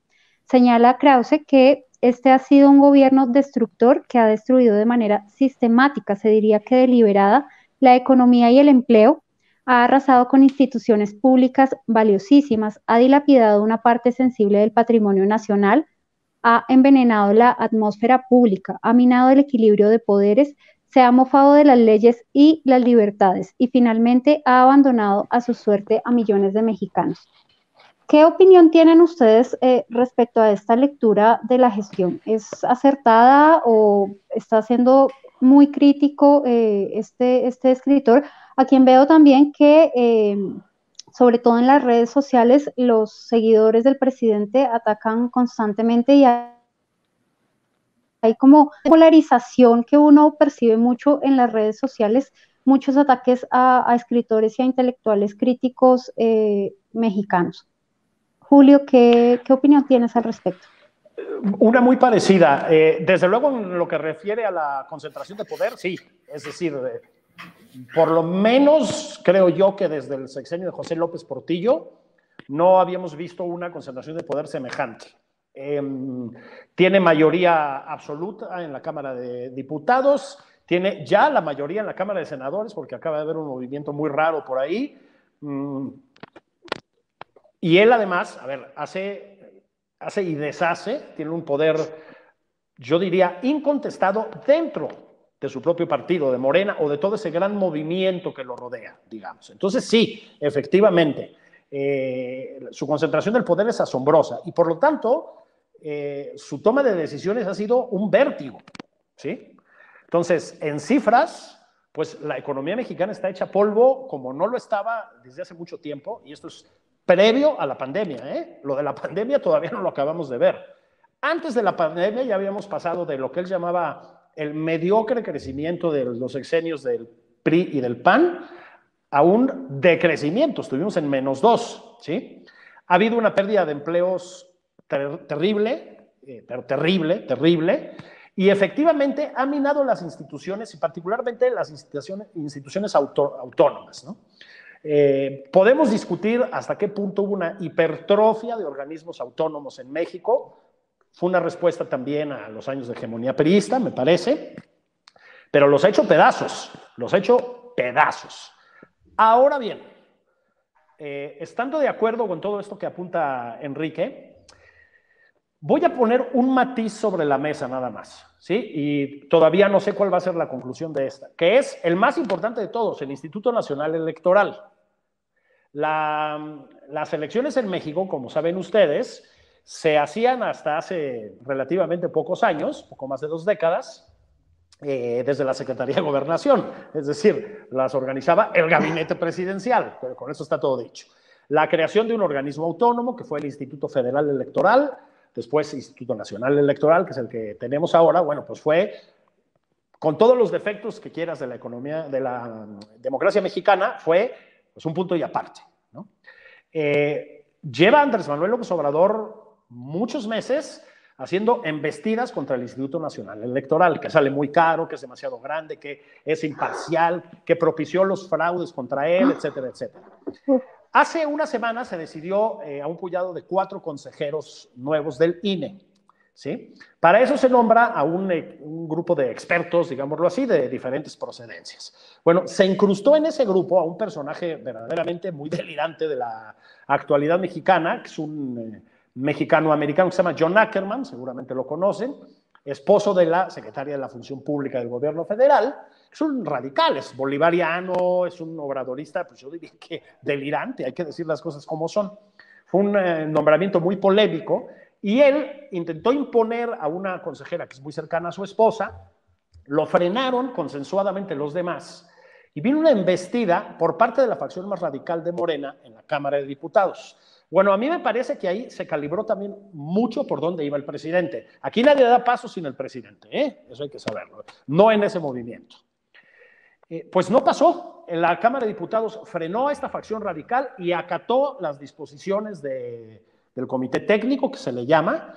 Señala Krause que este ha sido un gobierno destructor que ha destruido de manera sistemática, se diría que deliberada, la economía y el empleo, ha arrasado con instituciones públicas valiosísimas, ha dilapidado una parte sensible del patrimonio nacional, ha envenenado la atmósfera pública, ha minado el equilibrio de poderes, se ha mofado de las leyes y las libertades y finalmente ha abandonado a su suerte a millones de mexicanos. ¿Qué opinión tienen ustedes respecto a esta lectura de la gestión? ¿Es acertada o está siendo muy crítico este escritor, a quien veo también que, sobre todo en las redes sociales, los seguidores del presidente atacan constantemente y hay como polarización que uno percibe mucho en las redes sociales, muchos ataques a escritores y a intelectuales críticos mexicanos. Julio, ¿qué opinión tienes al respecto? Una muy parecida. Desde luego, en lo que refiere a la concentración de poder, sí. Es decir, por lo menos creo yo que desde el sexenio de José López Portillo no habíamos visto una concentración de poder semejante. Tiene mayoría absoluta en la Cámara de Diputados, tiene ya la mayoría en la Cámara de Senadores, porque acaba de haber un movimiento muy raro por ahí. Y él además, a ver, hace y deshace, tiene un poder, yo diría, incontestado dentro de su propio partido, de Morena, o de todo ese gran movimiento que lo rodea, digamos. Entonces sí, efectivamente, su concentración del poder es asombrosa, y por lo tanto, su toma de decisiones ha sido un vértigo, ¿sí? Entonces, en cifras, pues la economía mexicana está hecha polvo como no lo estaba desde hace mucho tiempo, y esto es previo a la pandemia, ¿eh? Lo de la pandemia todavía no lo acabamos de ver. Antes de la pandemia ya habíamos pasado de lo que él llamaba el mediocre crecimiento de los sexenios del PRI y del PAN a un decrecimiento, estuvimos en -2, ¿sí? Ha habido una pérdida de empleos terrible, y efectivamente ha minado las instituciones, y particularmente las instituciones autónomas, ¿no? Podemos discutir hasta qué punto hubo una hipertrofia de organismos autónomos en México. Fue una respuesta también a los años de hegemonía priista, me parece, pero los ha hecho pedazos, Ahora bien, estando de acuerdo con todo esto que apunta Enrique, voy a poner un matiz sobre la mesa nada más, ¿sí? Y todavía no sé cuál va a ser la conclusión de esta, que es el más importante de todos, el Instituto Nacional Electoral. Las elecciones en México, como saben ustedes, se hacían hasta hace relativamente pocos años, poco más de 2 décadas, desde la Secretaría de Gobernación, es decir, las organizaba el gabinete presidencial, pero con eso está todo dicho. La creación de un organismo autónomo, que fue el Instituto Federal Electoral, después Instituto Nacional Electoral, que es el que tenemos ahora, bueno, pues fue, con todos los defectos que quieras de la economía, de la democracia mexicana, fue pues un punto y aparte, ¿no? Lleva Andrés Manuel López Obrador muchos meses haciendo embestidas contra el Instituto Nacional Electoral, que sale muy caro, que es demasiado grande, que es imparcial, que propició los fraudes contra él, etcétera, etcétera. Hace una semana se decidió a un puñado de 4 consejeros nuevos del INE, ¿sí? Para eso se nombra a un grupo de expertos, digámoslo así, de diferentes procedencias. Bueno, se incrustó en ese grupo a un personaje verdaderamente muy delirante de la actualidad mexicana, que es un mexicano-americano que se llama John Ackerman, seguramente lo conocen, esposo de la secretaria de la Función Pública del Gobierno Federal. Es un radical, es bolivariano, es un obradorista, pues yo diría que delirante, hay que decir las cosas como son. Fue un nombramiento muy polémico, y él intentó imponer a una consejera que es muy cercana a su esposa, lo frenaron consensuadamente los demás, y vino una embestida por parte de la facción más radical de Morena en la Cámara de Diputados. Bueno, a mí me parece que ahí se calibró también mucho por dónde iba el presidente. Aquí nadie da paso sin el presidente, ¿eh? Eso hay que saberlo, no en ese movimiento. Pues no pasó. La Cámara de Diputados frenó a esta facción radical y acató las disposiciones del comité técnico, que se le llama,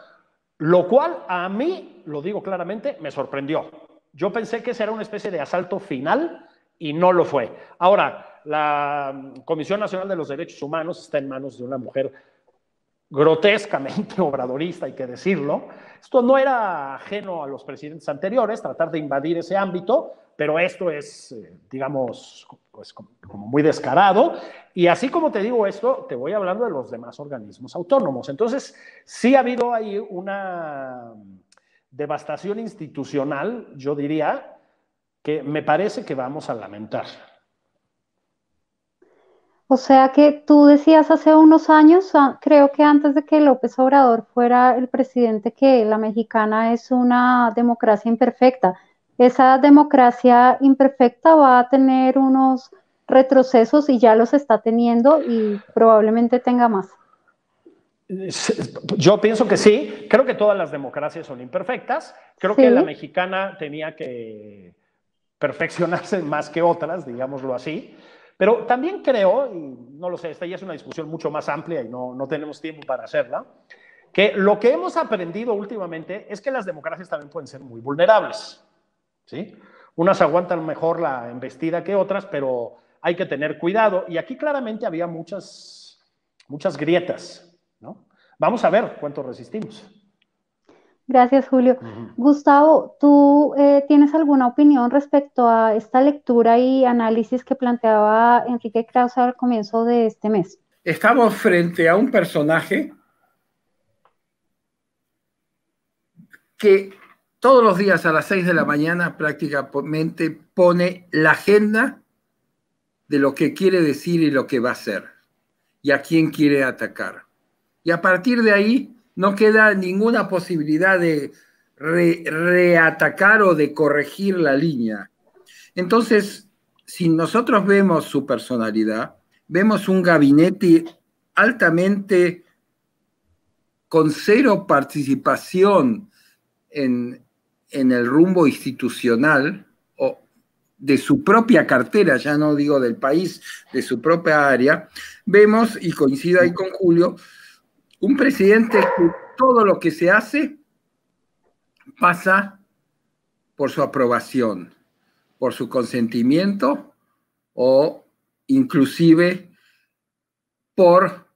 lo cual a mí, lo digo claramente, me sorprendió. Yo pensé que ese era una especie de asalto final y no lo fue. Ahora, la Comisión Nacional de los Derechos Humanos está en manos de una mujer grotescamente obradorista, hay que decirlo. Esto no era ajeno a los presidentes anteriores, tratar de invadir ese ámbito, pero esto es, digamos, pues, como muy descarado. Y así como te digo esto, te voy hablando de los demás organismos autónomos. Entonces, sí ha habido ahí una devastación institucional, yo diría, que me parece que vamos a lamentar. O sea que tú decías hace unos años, creo que antes de que López Obrador fuera el presidente, que la mexicana es una democracia imperfecta. esa democracia imperfecta va a tener unos retrocesos y ya los está teniendo y probablemente tenga más. Yo pienso que sí, creo que todas las democracias son imperfectas, creo que la mexicana tenía que perfeccionarse más que otras, digámoslo así, pero también creo, y no lo sé, esta ya es una discusión mucho más amplia y no tenemos tiempo para hacerla, que lo que hemos aprendido últimamente es que las democracias también pueden ser muy vulnerables, ¿sí? Unas aguantan mejor la embestida que otras, pero hay que tener cuidado, y aquí claramente había muchas grietas, ¿no? Vamos a ver cuánto resistimos. Gracias, Julio. Gustavo, ¿tú tienes alguna opinión respecto a esta lectura y análisis que planteaba Enrique Krauze al comienzo de este mes? Estamos frente a un personaje que todos los días a las 6 de la mañana prácticamente pone la agenda de lo que quiere decir y lo que va a hacer, y a quién quiere atacar. Y a partir de ahí no queda ninguna posibilidad de reatacar o de corregir la línea. Entonces, si nosotros vemos su personalidad, vemos un gabinete altamente con cero participación en el rumbo institucional o de su propia cartera, ya no digo del país, de su propia área, vemos, y coincido ahí con Julio, un presidente que todo lo que se hace pasa por su aprobación, por su consentimiento o inclusive por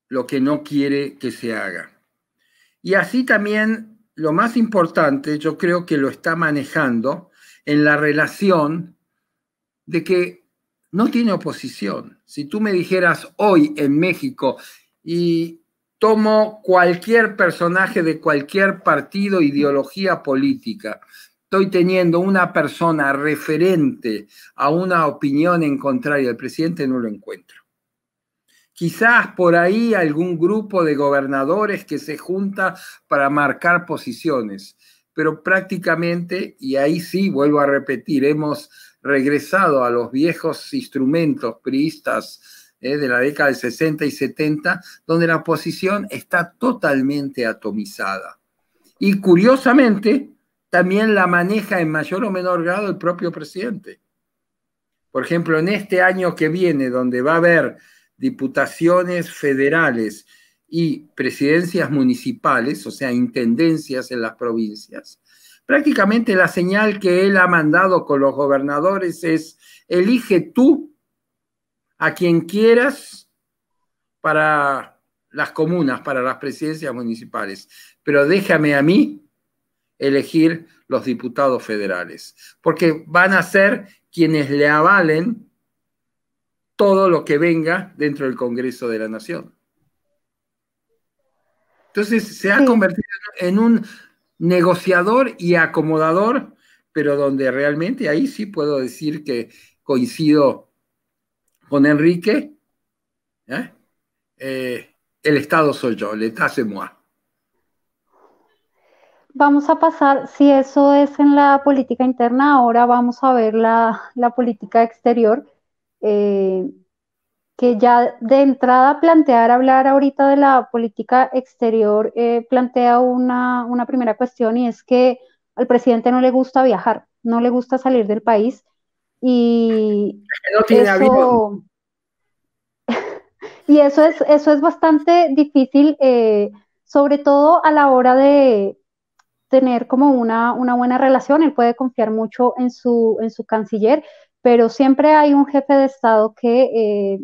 lo que no quiere que se haga. Y así también lo más importante, yo creo que lo está manejando en la relación de que no tiene oposición. Si tú me dijeras hoy en México y tomo cualquier personaje de cualquier partido, ideología política, estoy teniendo una persona referente a una opinión en contraria del presidente, no lo encuentro. Quizás por ahí algún grupo de gobernadores que se junta para marcar posiciones, pero prácticamente, y ahí sí vuelvo a repetir, hemos regresado a los viejos instrumentos priistas de la década del 60 y 70, donde la oposición está totalmente atomizada. Y curiosamente, también la maneja en mayor o menor grado el propio presidente. Por ejemplo, en este año que viene, donde va a haber diputaciones federales y presidencias municipales, o sea, intendencias en las provincias, prácticamente la señal que él ha mandado con los gobernadores es: elige tú a quien quieras para las comunas, para las presidencias municipales, pero déjame a mí elegir los diputados federales, porque van a ser quienes le avalen todo lo que venga dentro del Congreso de la Nación. Entonces se ha convertido en un negociador y acomodador, pero donde realmente ahí sí puedo decir que coincido con Enrique. El Estado soy yo, l'État c'est moi. Vamos a pasar, si eso es en la política interna, ahora vamos a ver la política exterior. Que ya de entrada hablar ahorita de la política exterior, plantea una primera cuestión, y es que al presidente no le gusta viajar, no le gusta salir del país, y no tiene avión. Y eso es bastante difícil, sobre todo a la hora de tener como una buena relación. Él puede confiar mucho en su canciller, pero siempre hay un jefe de Estado que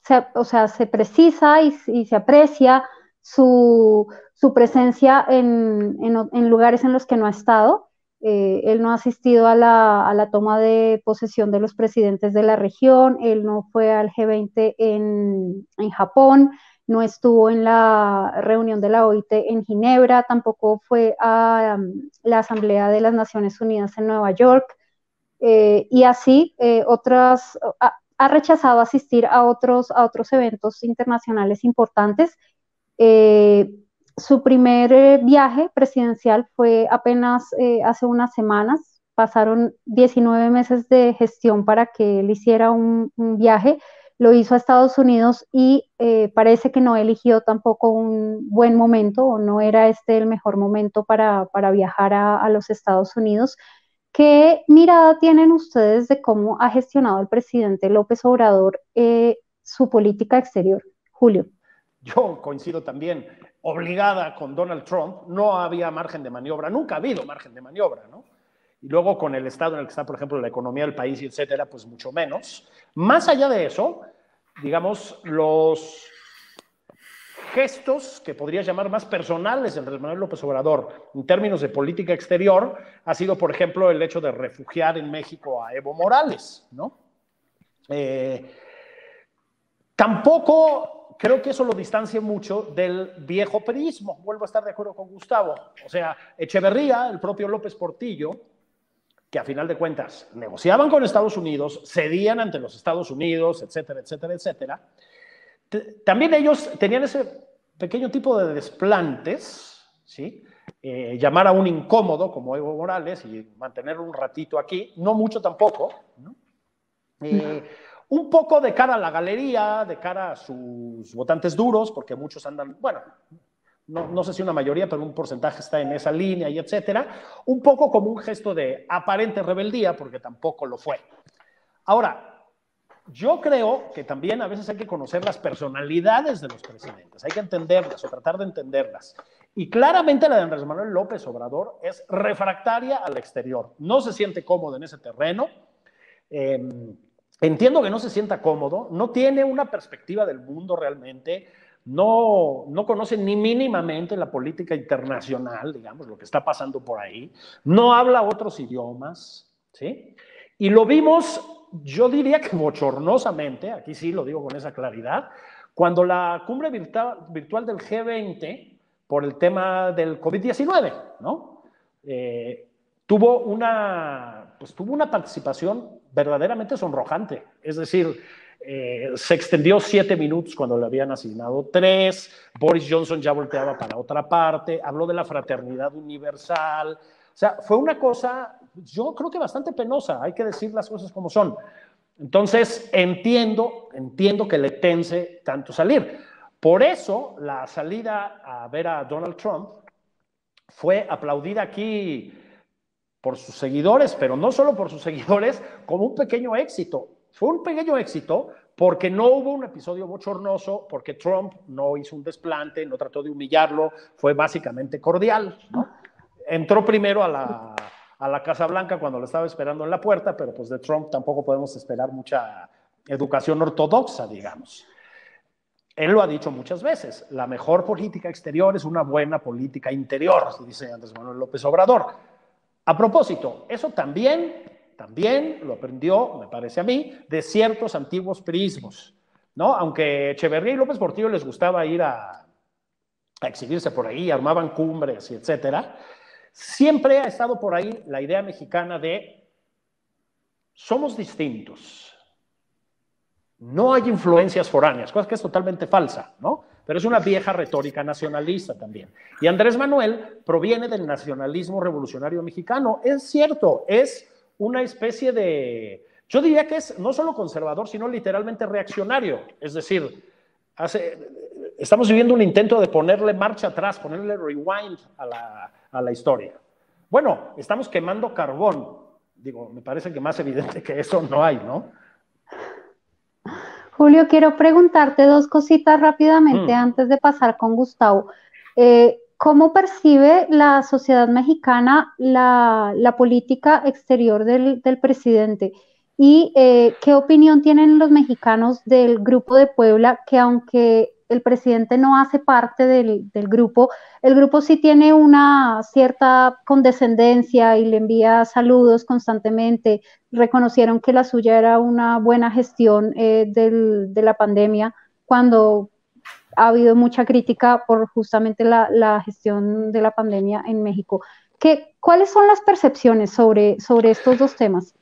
se precisa y se aprecia su presencia en lugares en los que no ha estado. Él no ha asistido a la toma de posesión de los presidentes de la región, él no fue al G20 en Japón, no estuvo en la reunión de la OIT en Ginebra, tampoco fue a la Asamblea de las Naciones Unidas en Nueva York, y así ha rechazado asistir a otros eventos internacionales importantes. su primer viaje presidencial fue apenas hace unas semanas. Pasaron 19 meses de gestión para que él hiciera un viaje. Lo hizo a Estados Unidos y parece que no eligió tampoco un buen momento, o no era este el mejor momento para viajar a los Estados Unidos. ¿Qué mirada tienen ustedes de cómo ha gestionado el presidente López Obrador su política exterior? Julio. Yo coincido también, obligada con Donald Trump, no había margen de maniobra, nunca ha habido margen de maniobra, ¿no? Y luego con el estado en el que está, por ejemplo, la economía del país, etcétera, pues mucho menos. Más allá de eso, digamos, los gestos que podrías llamar más personales de Andrés Manuel López Obrador en términos de política exterior ha sido, por ejemplo, el hecho de refugiar en México a Evo Morales, ¿no? Tampoco creo que eso lo distancia mucho del viejo perismo. Vuelvo a estar de acuerdo con Gustavo. O sea, Echeverría, el propio López Portillo, que a final de cuentas negociaban con Estados Unidos, cedían ante los Estados Unidos, etcétera, etcétera, etcétera. También ellos tenían ese pequeño tipo de desplantes, ¿sí? Llamar a un incómodo como Evo Morales y mantenerlo un ratito aquí, no mucho tampoco, ¿no? Un poco de cara a la galería, de cara a sus votantes duros, porque muchos andan, bueno, no sé si una mayoría, pero un porcentaje está en esa línea y etcétera, un poco como un gesto de aparente rebeldía, porque tampoco lo fue. Ahora, yo creo que también a veces hay que conocer las personalidades de los presidentes, hay que entenderlas o tratar de entenderlas. Y claramente la de Andrés Manuel López Obrador es refractaria al exterior, no se siente cómodo en ese terreno. Entiendo que no se sienta cómodo, no tiene una perspectiva del mundo realmente, no conoce ni mínimamente la política internacional, digamos, lo que está pasando por ahí, no habla otros idiomas, ¿sí? Y lo vimos, yo diría que bochornosamente, aquí sí lo digo con esa claridad, cuando la cumbre virtual del G20, por el tema del COVID-19, ¿no? Tuvo una participación verdaderamente sonrojante, es decir, se extendió 7 minutos cuando le habían asignado 3, Boris Johnson ya volteaba para otra parte, habló de la fraternidad universal, o sea, fue una cosa, yo creo que bastante penosa, hay que decir las cosas como son. Entonces, entiendo que le tense tanto salir. Por eso, la salida a ver a Donald Trump fue aplaudida aquí por sus seguidores, pero no solo por sus seguidores, como un pequeño éxito. Fue un pequeño éxito porque no hubo un episodio bochornoso, porque Trump no hizo un desplante, no trató de humillarlo, fue básicamente cordial, ¿no? Entró primero a la Casa Blanca cuando lo estaba esperando en la puerta, pero pues de Trump tampoco podemos esperar mucha educación ortodoxa, digamos. Él lo ha dicho muchas veces, la mejor política exterior es una buena política interior, dice Andrés Manuel López Obrador. A propósito, eso también lo aprendió, me parece a mí, de ciertos antiguos priismos, ¿no? Aunque Echeverría y López Portillo les gustaba ir a exhibirse por ahí, armaban cumbres y etcétera, siempre ha estado por ahí la idea mexicana de somos distintos, no hay influencias foráneas, cosa que es totalmente falsa, ¿no? Pero es una vieja retórica nacionalista también. Y Andrés Manuel proviene del nacionalismo revolucionario mexicano. Es cierto, es una especie de, yo diría que es no solo conservador, sino literalmente reaccionario. Es decir, estamos viviendo un intento de ponerle marcha atrás, ponerle rewind a la historia. Bueno, estamos quemando carbón. Digo, me parece que más evidente que eso no hay, ¿no? Julio, quiero preguntarte 2 cositas rápidamente antes de pasar con Gustavo. ¿Cómo percibe la sociedad mexicana la política exterior del presidente? ¿Y qué opinión tienen los mexicanos del Grupo de Puebla, que aunque el presidente no hace parte del grupo, el grupo sí tiene una cierta condescendencia y le envía saludos constantemente? Reconocieron que la suya era una buena gestión de la pandemia, cuando ha habido mucha crítica por justamente la gestión de la pandemia en México. ¿Cuáles son las percepciones sobre estos 2 temas?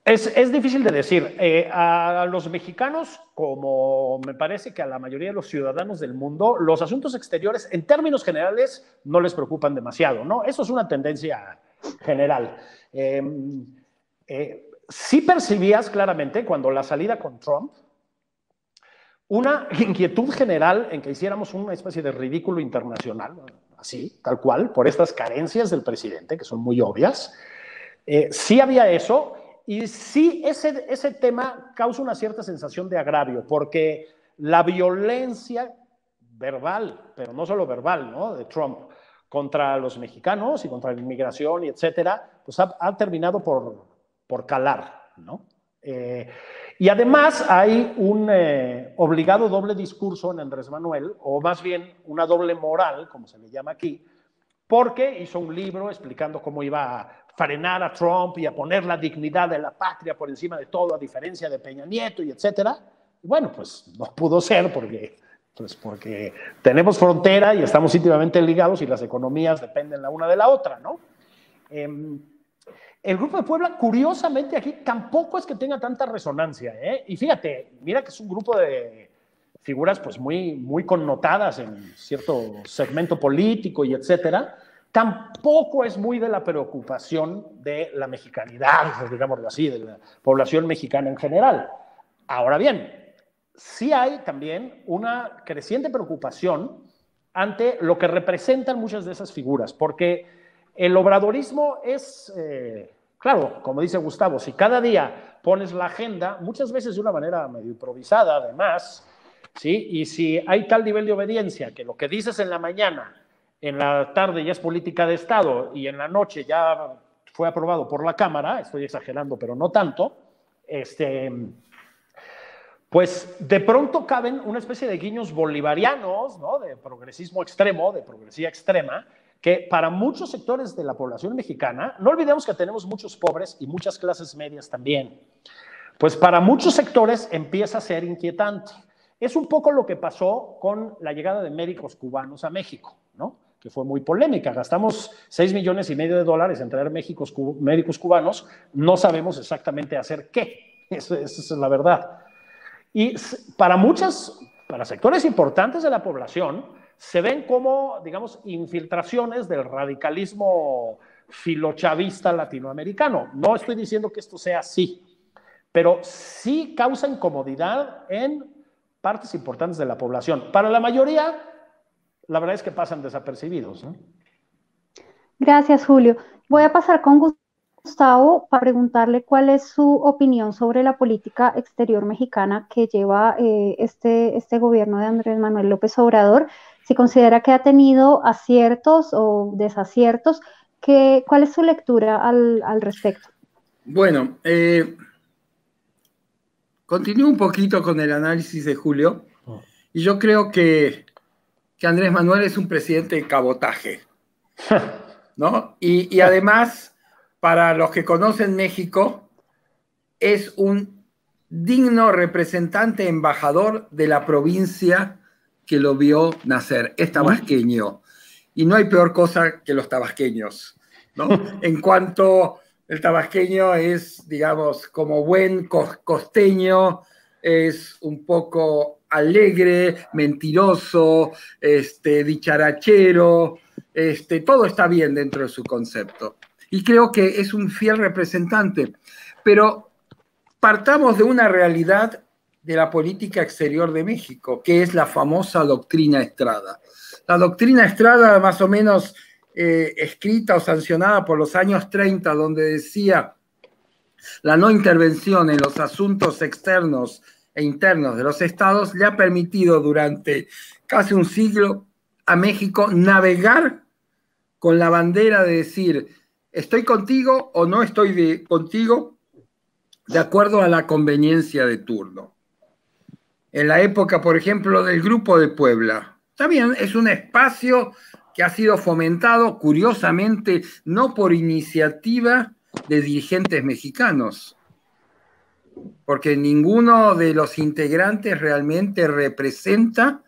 Es difícil de decir. A los mexicanos, como me parece que a la mayoría de los ciudadanos del mundo, los asuntos exteriores, en términos generales, no les preocupan demasiado, ¿no? Eso es una tendencia general. Sí percibías claramente cuando la salida con Trump, una inquietud general en que hiciéramos una especie de ridículo internacional, así, tal cual, por estas carencias del presidente, que son muy obvias. Sí había eso. Y sí, ese tema causa una cierta sensación de agravio, porque la violencia verbal, pero no solo verbal, ¿no?, de Trump contra los mexicanos y contra la inmigración y etcétera, pues ha terminado por calar, ¿no? Y además hay un obligado doble discurso en Andrés Manuel, o más bien una doble moral, como se le llama aquí, porque hizo un libro explicando cómo iba a frenar a Trump y a poner la dignidad de la patria por encima de todo, a diferencia de Peña Nieto y etcétera. Y bueno, pues no pudo ser porque tenemos frontera y estamos íntimamente ligados y las economías dependen la una de la otra, ¿no? El Grupo de Puebla, curiosamente, aquí tampoco es que tenga tanta resonancia, ¿eh? Y fíjate, mira que es un grupo de figuras pues muy connotadas en cierto segmento político y etcétera, tampoco es muy de la preocupación de la mexicanidad, digámoslo así, de la población mexicana en general. Ahora bien, sí hay también una creciente preocupación ante lo que representan muchas de esas figuras, porque el obradorismo es, claro, como dice Gustavo, si cada día pones la agenda, muchas veces de una manera medio improvisada además, ¿sí? Y si hay tal nivel de obediencia que lo que dices en la mañana, en la tarde ya es política de Estado y en la noche ya fue aprobado por la Cámara, estoy exagerando, pero no tanto, pues de pronto caben una especie de guiños bolivarianos, ¿no?, de progresismo extremo, de progresía extrema, que para muchos sectores de la población mexicana, no olvidemos que tenemos muchos pobres y muchas clases medias también, pues para muchos sectores empieza a ser inquietante. Es un poco lo que pasó con la llegada de médicos cubanos a México, ¿no?, que fue muy polémica. Gastamos $6,5 millones en traer médicos cubanos, no sabemos exactamente hacer qué, esa es la verdad. Y para sectores importantes de la población, se ven como, digamos, infiltraciones del radicalismo filochavista latinoamericano. No estoy diciendo que esto sea así, pero sí causa incomodidad en partes importantes de la población. Para la mayoría, la verdad es que pasan desapercibidos, ¿no? Gracias, Julio. Voy a pasar con Gustavo para preguntarle cuál es su opinión sobre la política exterior mexicana que lleva este gobierno de Andrés Manuel López Obrador. Si considera que ha tenido aciertos o desaciertos, ¿cuál es su lectura al respecto? Bueno, continúo un poquito con el análisis de Julio, y yo creo que Andrés Manuel es un presidente de cabotaje, ¿no? Y además, para los que conocen México, es un digno representante, embajador de la provincia que lo vio nacer, es tabasqueño. Y no hay peor cosa que los tabasqueños, ¿no? En cuanto el tabasqueño es, digamos, como buen costeño, es un poco alegre, mentiroso, dicharachero, todo está bien dentro de su concepto. Y creo que es un fiel representante. Pero partamos de una realidad de la política exterior de México, que es la famosa doctrina Estrada. La doctrina Estrada, más o menos escrita o sancionada por los años 30, donde decía la no intervención en los asuntos externos e internos de los estados, le ha permitido durante casi un siglo a México navegar con la bandera de decir estoy contigo o no estoy contigo de acuerdo a la conveniencia de turno. En la época, por ejemplo, del Grupo de Puebla, está bien, es un espacio que ha sido fomentado, curiosamente, no por iniciativa de dirigentes mexicanos, porque ninguno de los integrantes realmente representa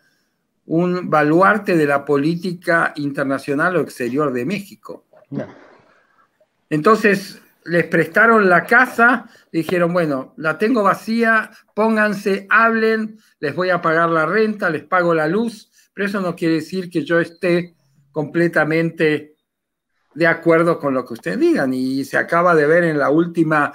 un baluarte de la política internacional o exterior de México. No. Entonces, les prestaron la casa, dijeron, bueno, la tengo vacía, pónganse, hablen, les voy a pagar la renta, les pago la luz, pero eso no quiere decir que yo esté completamente de acuerdo con lo que ustedes digan. Y se acaba de ver en la última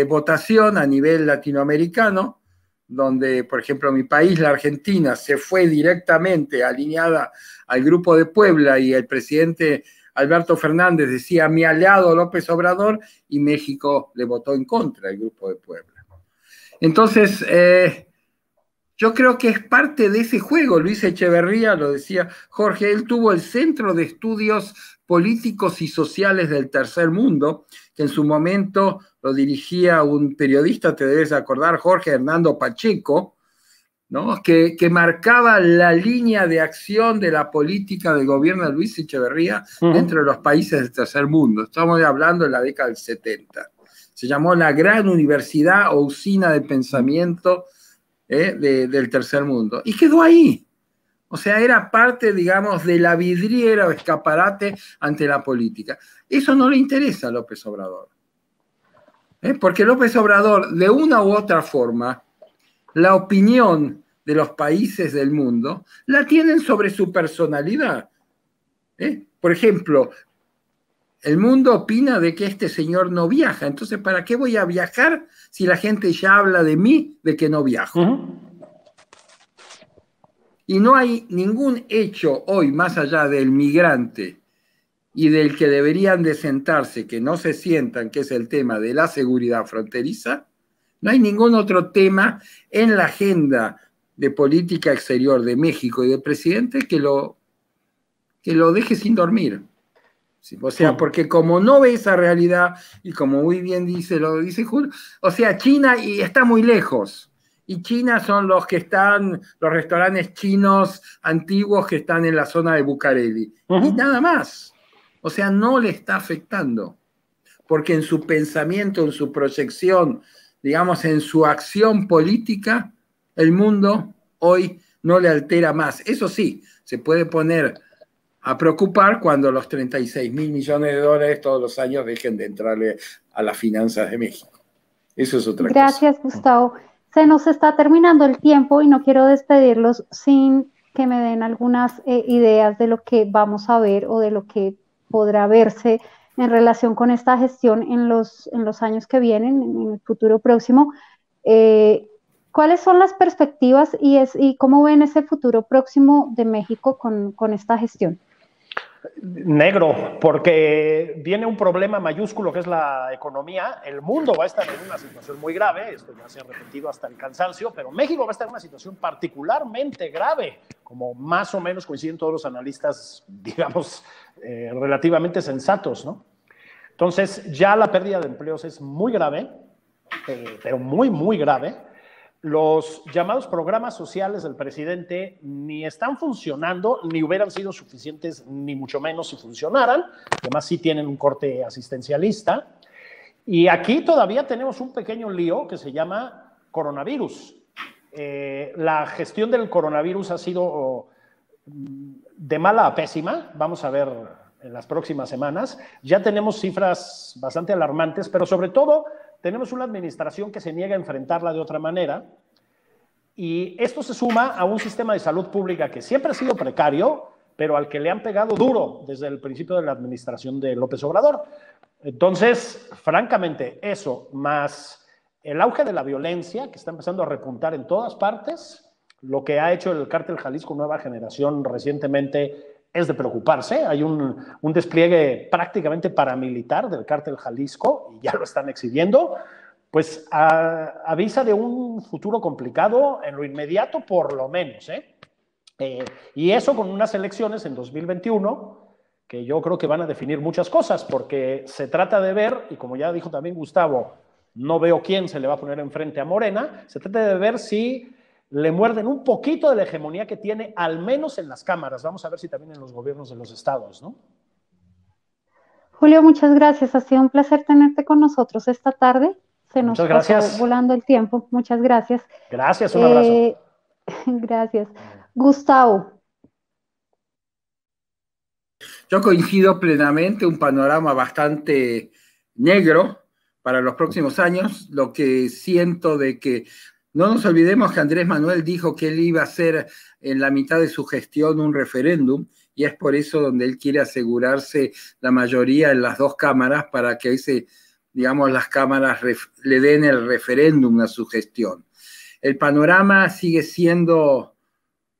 votación a nivel latinoamericano, donde, por ejemplo, mi país, la Argentina, se fue directamente alineada al Grupo de Puebla y el presidente Alberto Fernández decía mi aliado López Obrador, y México le votó en contra del Grupo de Puebla. Entonces, yo creo que es parte de ese juego. Luis Echeverría, lo decía Jorge, él tuvo el Centro de Estudios Políticos y Sociales del Tercer Mundo, que en su momento lo dirigía un periodista, te debes acordar, Jorge Hernando Pacheco, ¿no? que marcaba la línea de acción de la política del gobierno de Luis Echeverría dentro de los países del tercer mundo. Estamos hablando de la década del 70. Se llamó la Gran Universidad o Usina de Pensamiento del tercer mundo. Y quedó ahí. O sea, era parte, digamos, de la vidriera o escaparate ante la política. Eso no le interesa a López Obrador. Porque López Obrador, de una u otra forma, la opinión de los países del mundo la tienen sobre su personalidad. Por ejemplo, el mundo opina de que este señor no viaja. Entonces, ¿para qué voy a viajar si la gente ya habla de mí de que no viajo? Y no hay ningún hecho hoy, más allá del migrante y del que deberían de sentarse, que no se sientan, que es el tema de la seguridad fronteriza. No hay ningún otro tema en la agenda de política exterior de México y del presidente que lo deje sin dormir. Sí, o sea, porque como no ve esa realidad, y como muy bien lo dice Julio, o sea, China y está muy lejos. Y China son los que están, los restaurantes chinos antiguos que están en la zona de Bucareli. Y nada más. O sea, no le está afectando. Porque en su pensamiento, en su proyección, digamos, en su acción política, el mundo hoy no le altera más. Eso sí, se puede poner a preocupar cuando los 36.000 millones de dólares todos los años dejen de entrarle a las finanzas de México. Eso es otra cosa. Gracias, Gustavo. Se nos está terminando el tiempo y no quiero despedirlos sin que me den algunas ideas de lo que vamos a ver o de lo que podrá verse en relación con esta gestión en los años que vienen, en el futuro próximo. ¿Cuáles son las perspectivas y cómo ven ese futuro próximo de México con esta gestión? Negro, porque viene un problema mayúsculo que es la economía. El mundo va a estar en una situación muy grave, esto ya se ha repetido hasta el cansancio, pero México va a estar en una situación particularmente grave, como más o menos coinciden todos los analistas, digamos, relativamente sensatos, ¿no? Entonces, ya la pérdida de empleos es muy grave, pero muy, muy grave. Los llamados programas sociales del presidente ni están funcionando, ni hubieran sido suficientes, ni mucho menos si funcionaran. Además, sí tienen un corte asistencialista. Y aquí todavía tenemos un pequeño lío que se llama coronavirus. La gestión del coronavirus ha sido de mala a pésima. Vamos a ver en las próximas semanas. Ya tenemos cifras bastante alarmantes, pero sobre todo tenemos una administración que se niega a enfrentarla de otra manera, y esto se suma a un sistema de salud pública que siempre ha sido precario, pero al que le han pegado duro desde el principio de la administración de López Obrador. Entonces, francamente, eso, más el auge de la violencia, que está empezando a repuntar en todas partes, lo que ha hecho el Cártel Jalisco Nueva Generación recientemente es de preocuparse. Hay un despliegue prácticamente paramilitar del Cártel Jalisco, y ya lo están exhibiendo, pues avisa de un futuro complicado en lo inmediato, por lo menos. Y eso con unas elecciones en 2021, que yo creo que van a definir muchas cosas, porque se trata de ver, y como ya dijo también Gustavo, no veo quién se le va a poner enfrente a Morena, se trata de ver si le muerden un poquito de la hegemonía que tiene, al menos en las cámaras. Vamos a ver si también en los gobiernos de los estados, ¿no? Julio, muchas gracias. Ha sido un placer tenerte con nosotros esta tarde. Se nos pasó volando el tiempo. Muchas gracias. Gracias, un abrazo. Gracias. Gustavo. Yo coincido plenamente, un panorama bastante negro para los próximos años. Lo que siento de que no nos olvidemos que Andrés Manuel dijo que él iba a hacer en la mitad de su gestión un referéndum, y es por eso donde él quiere asegurarse la mayoría en las dos cámaras para que digamos, las cámaras le den el referéndum a su gestión. El panorama sigue siendo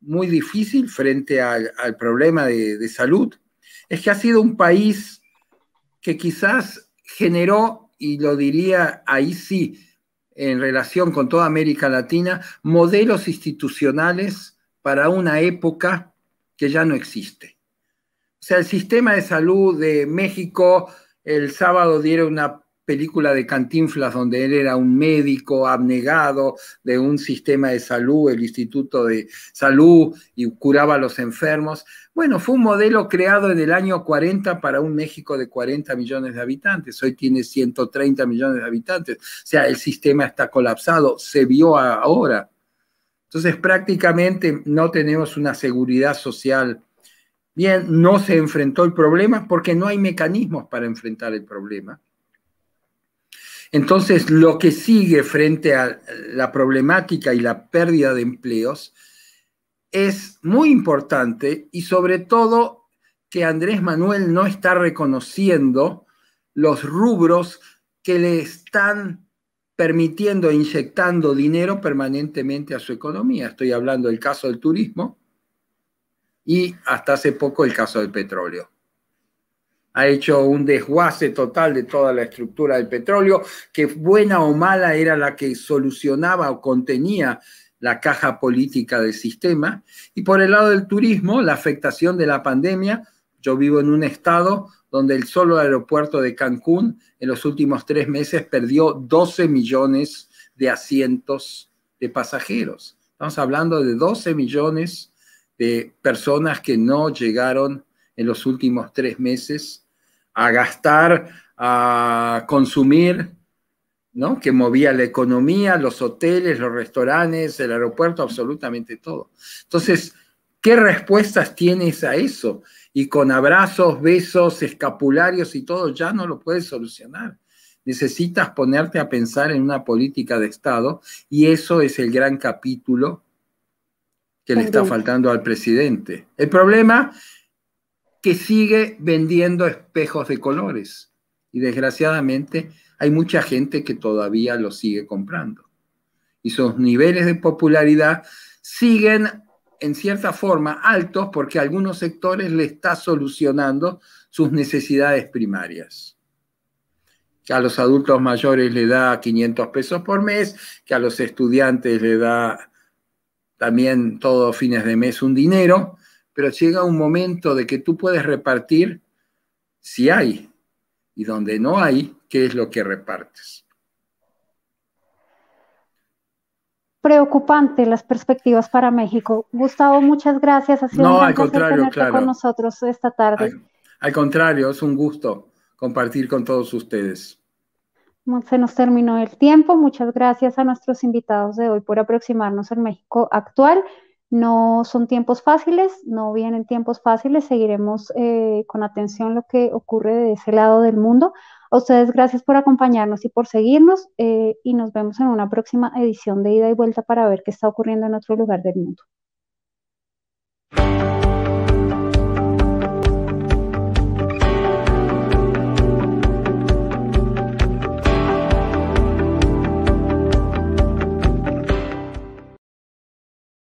muy difícil frente al problema de salud. Es que ha sido un país que quizás generó, y lo diría ahí sí, en relación con toda América Latina, modelos institucionales para una época que ya no existe. O sea, el sistema de salud de México, el sábado dieron una película de Cantinflas donde él era un médico abnegado de un sistema de salud, el Instituto de Salud, y curaba a los enfermos. Bueno, fue un modelo creado en el año 40 para un México de 40 millones de habitantes. Hoy tiene 130 millones de habitantes. O sea, el sistema está colapsado. Se vio ahora. Entonces, prácticamente no tenemos una seguridad social. Bien, no se enfrentó el problema porque no hay mecanismos para enfrentar el problema. Entonces, lo que sigue frente a la problemática y la pérdida de empleos es muy importante, y sobre todo que Andrés Manuel no está reconociendo los rubros que le están permitiendo e inyectando dinero permanentemente a su economía. Estoy hablando del caso del turismo y hasta hace poco el caso del petróleo. Ha hecho un desguace total de toda la estructura del petróleo, que buena o mala era la que solucionaba o contenía la caja política del sistema. Y por el lado del turismo, la afectación de la pandemia. Yo vivo en un estado donde el solo aeropuerto de Cancún en los últimos 3 meses perdió 12 millones de asientos de pasajeros. Estamos hablando de 12 millones de personas que no llegaron en los últimos 3 meses a gastar, a consumir, ¿no? Que movía la economía, los hoteles, los restaurantes, el aeropuerto, absolutamente todo. Entonces, ¿qué respuestas tienes a eso? Y con abrazos, besos, escapularios y todo, ya no lo puedes solucionar. Necesitas ponerte a pensar en una política de Estado, y eso es el gran capítulo que le está faltando al presidente. El problema que sigue vendiendo espejos de colores, y desgraciadamente hay mucha gente que todavía los sigue comprando, y sus niveles de popularidad siguen en cierta forma altos porque a algunos sectores le está solucionando sus necesidades primarias. Que a los adultos mayores le da 500 pesos por mes, que a los estudiantes le da también todos fines de mes un dinero, pero llega un momento de que tú puedes repartir si hay, y donde no hay, ¿qué es lo que repartes? Preocupante las perspectivas para México. Gustavo, muchas gracias. Ha sido un gran placer tenerte con nosotros esta tarde. Al contrario, es un gusto compartir con todos ustedes. Se nos terminó el tiempo. Muchas gracias a nuestros invitados de hoy por aproximarnos al México actual. No son tiempos fáciles, no vienen tiempos fáciles. Seguiremos con atención lo que ocurre de ese lado del mundo. A ustedes, gracias por acompañarnos y por seguirnos, y nos vemos en una próxima edición de Ida y Vuelta para ver qué está ocurriendo en otro lugar del mundo.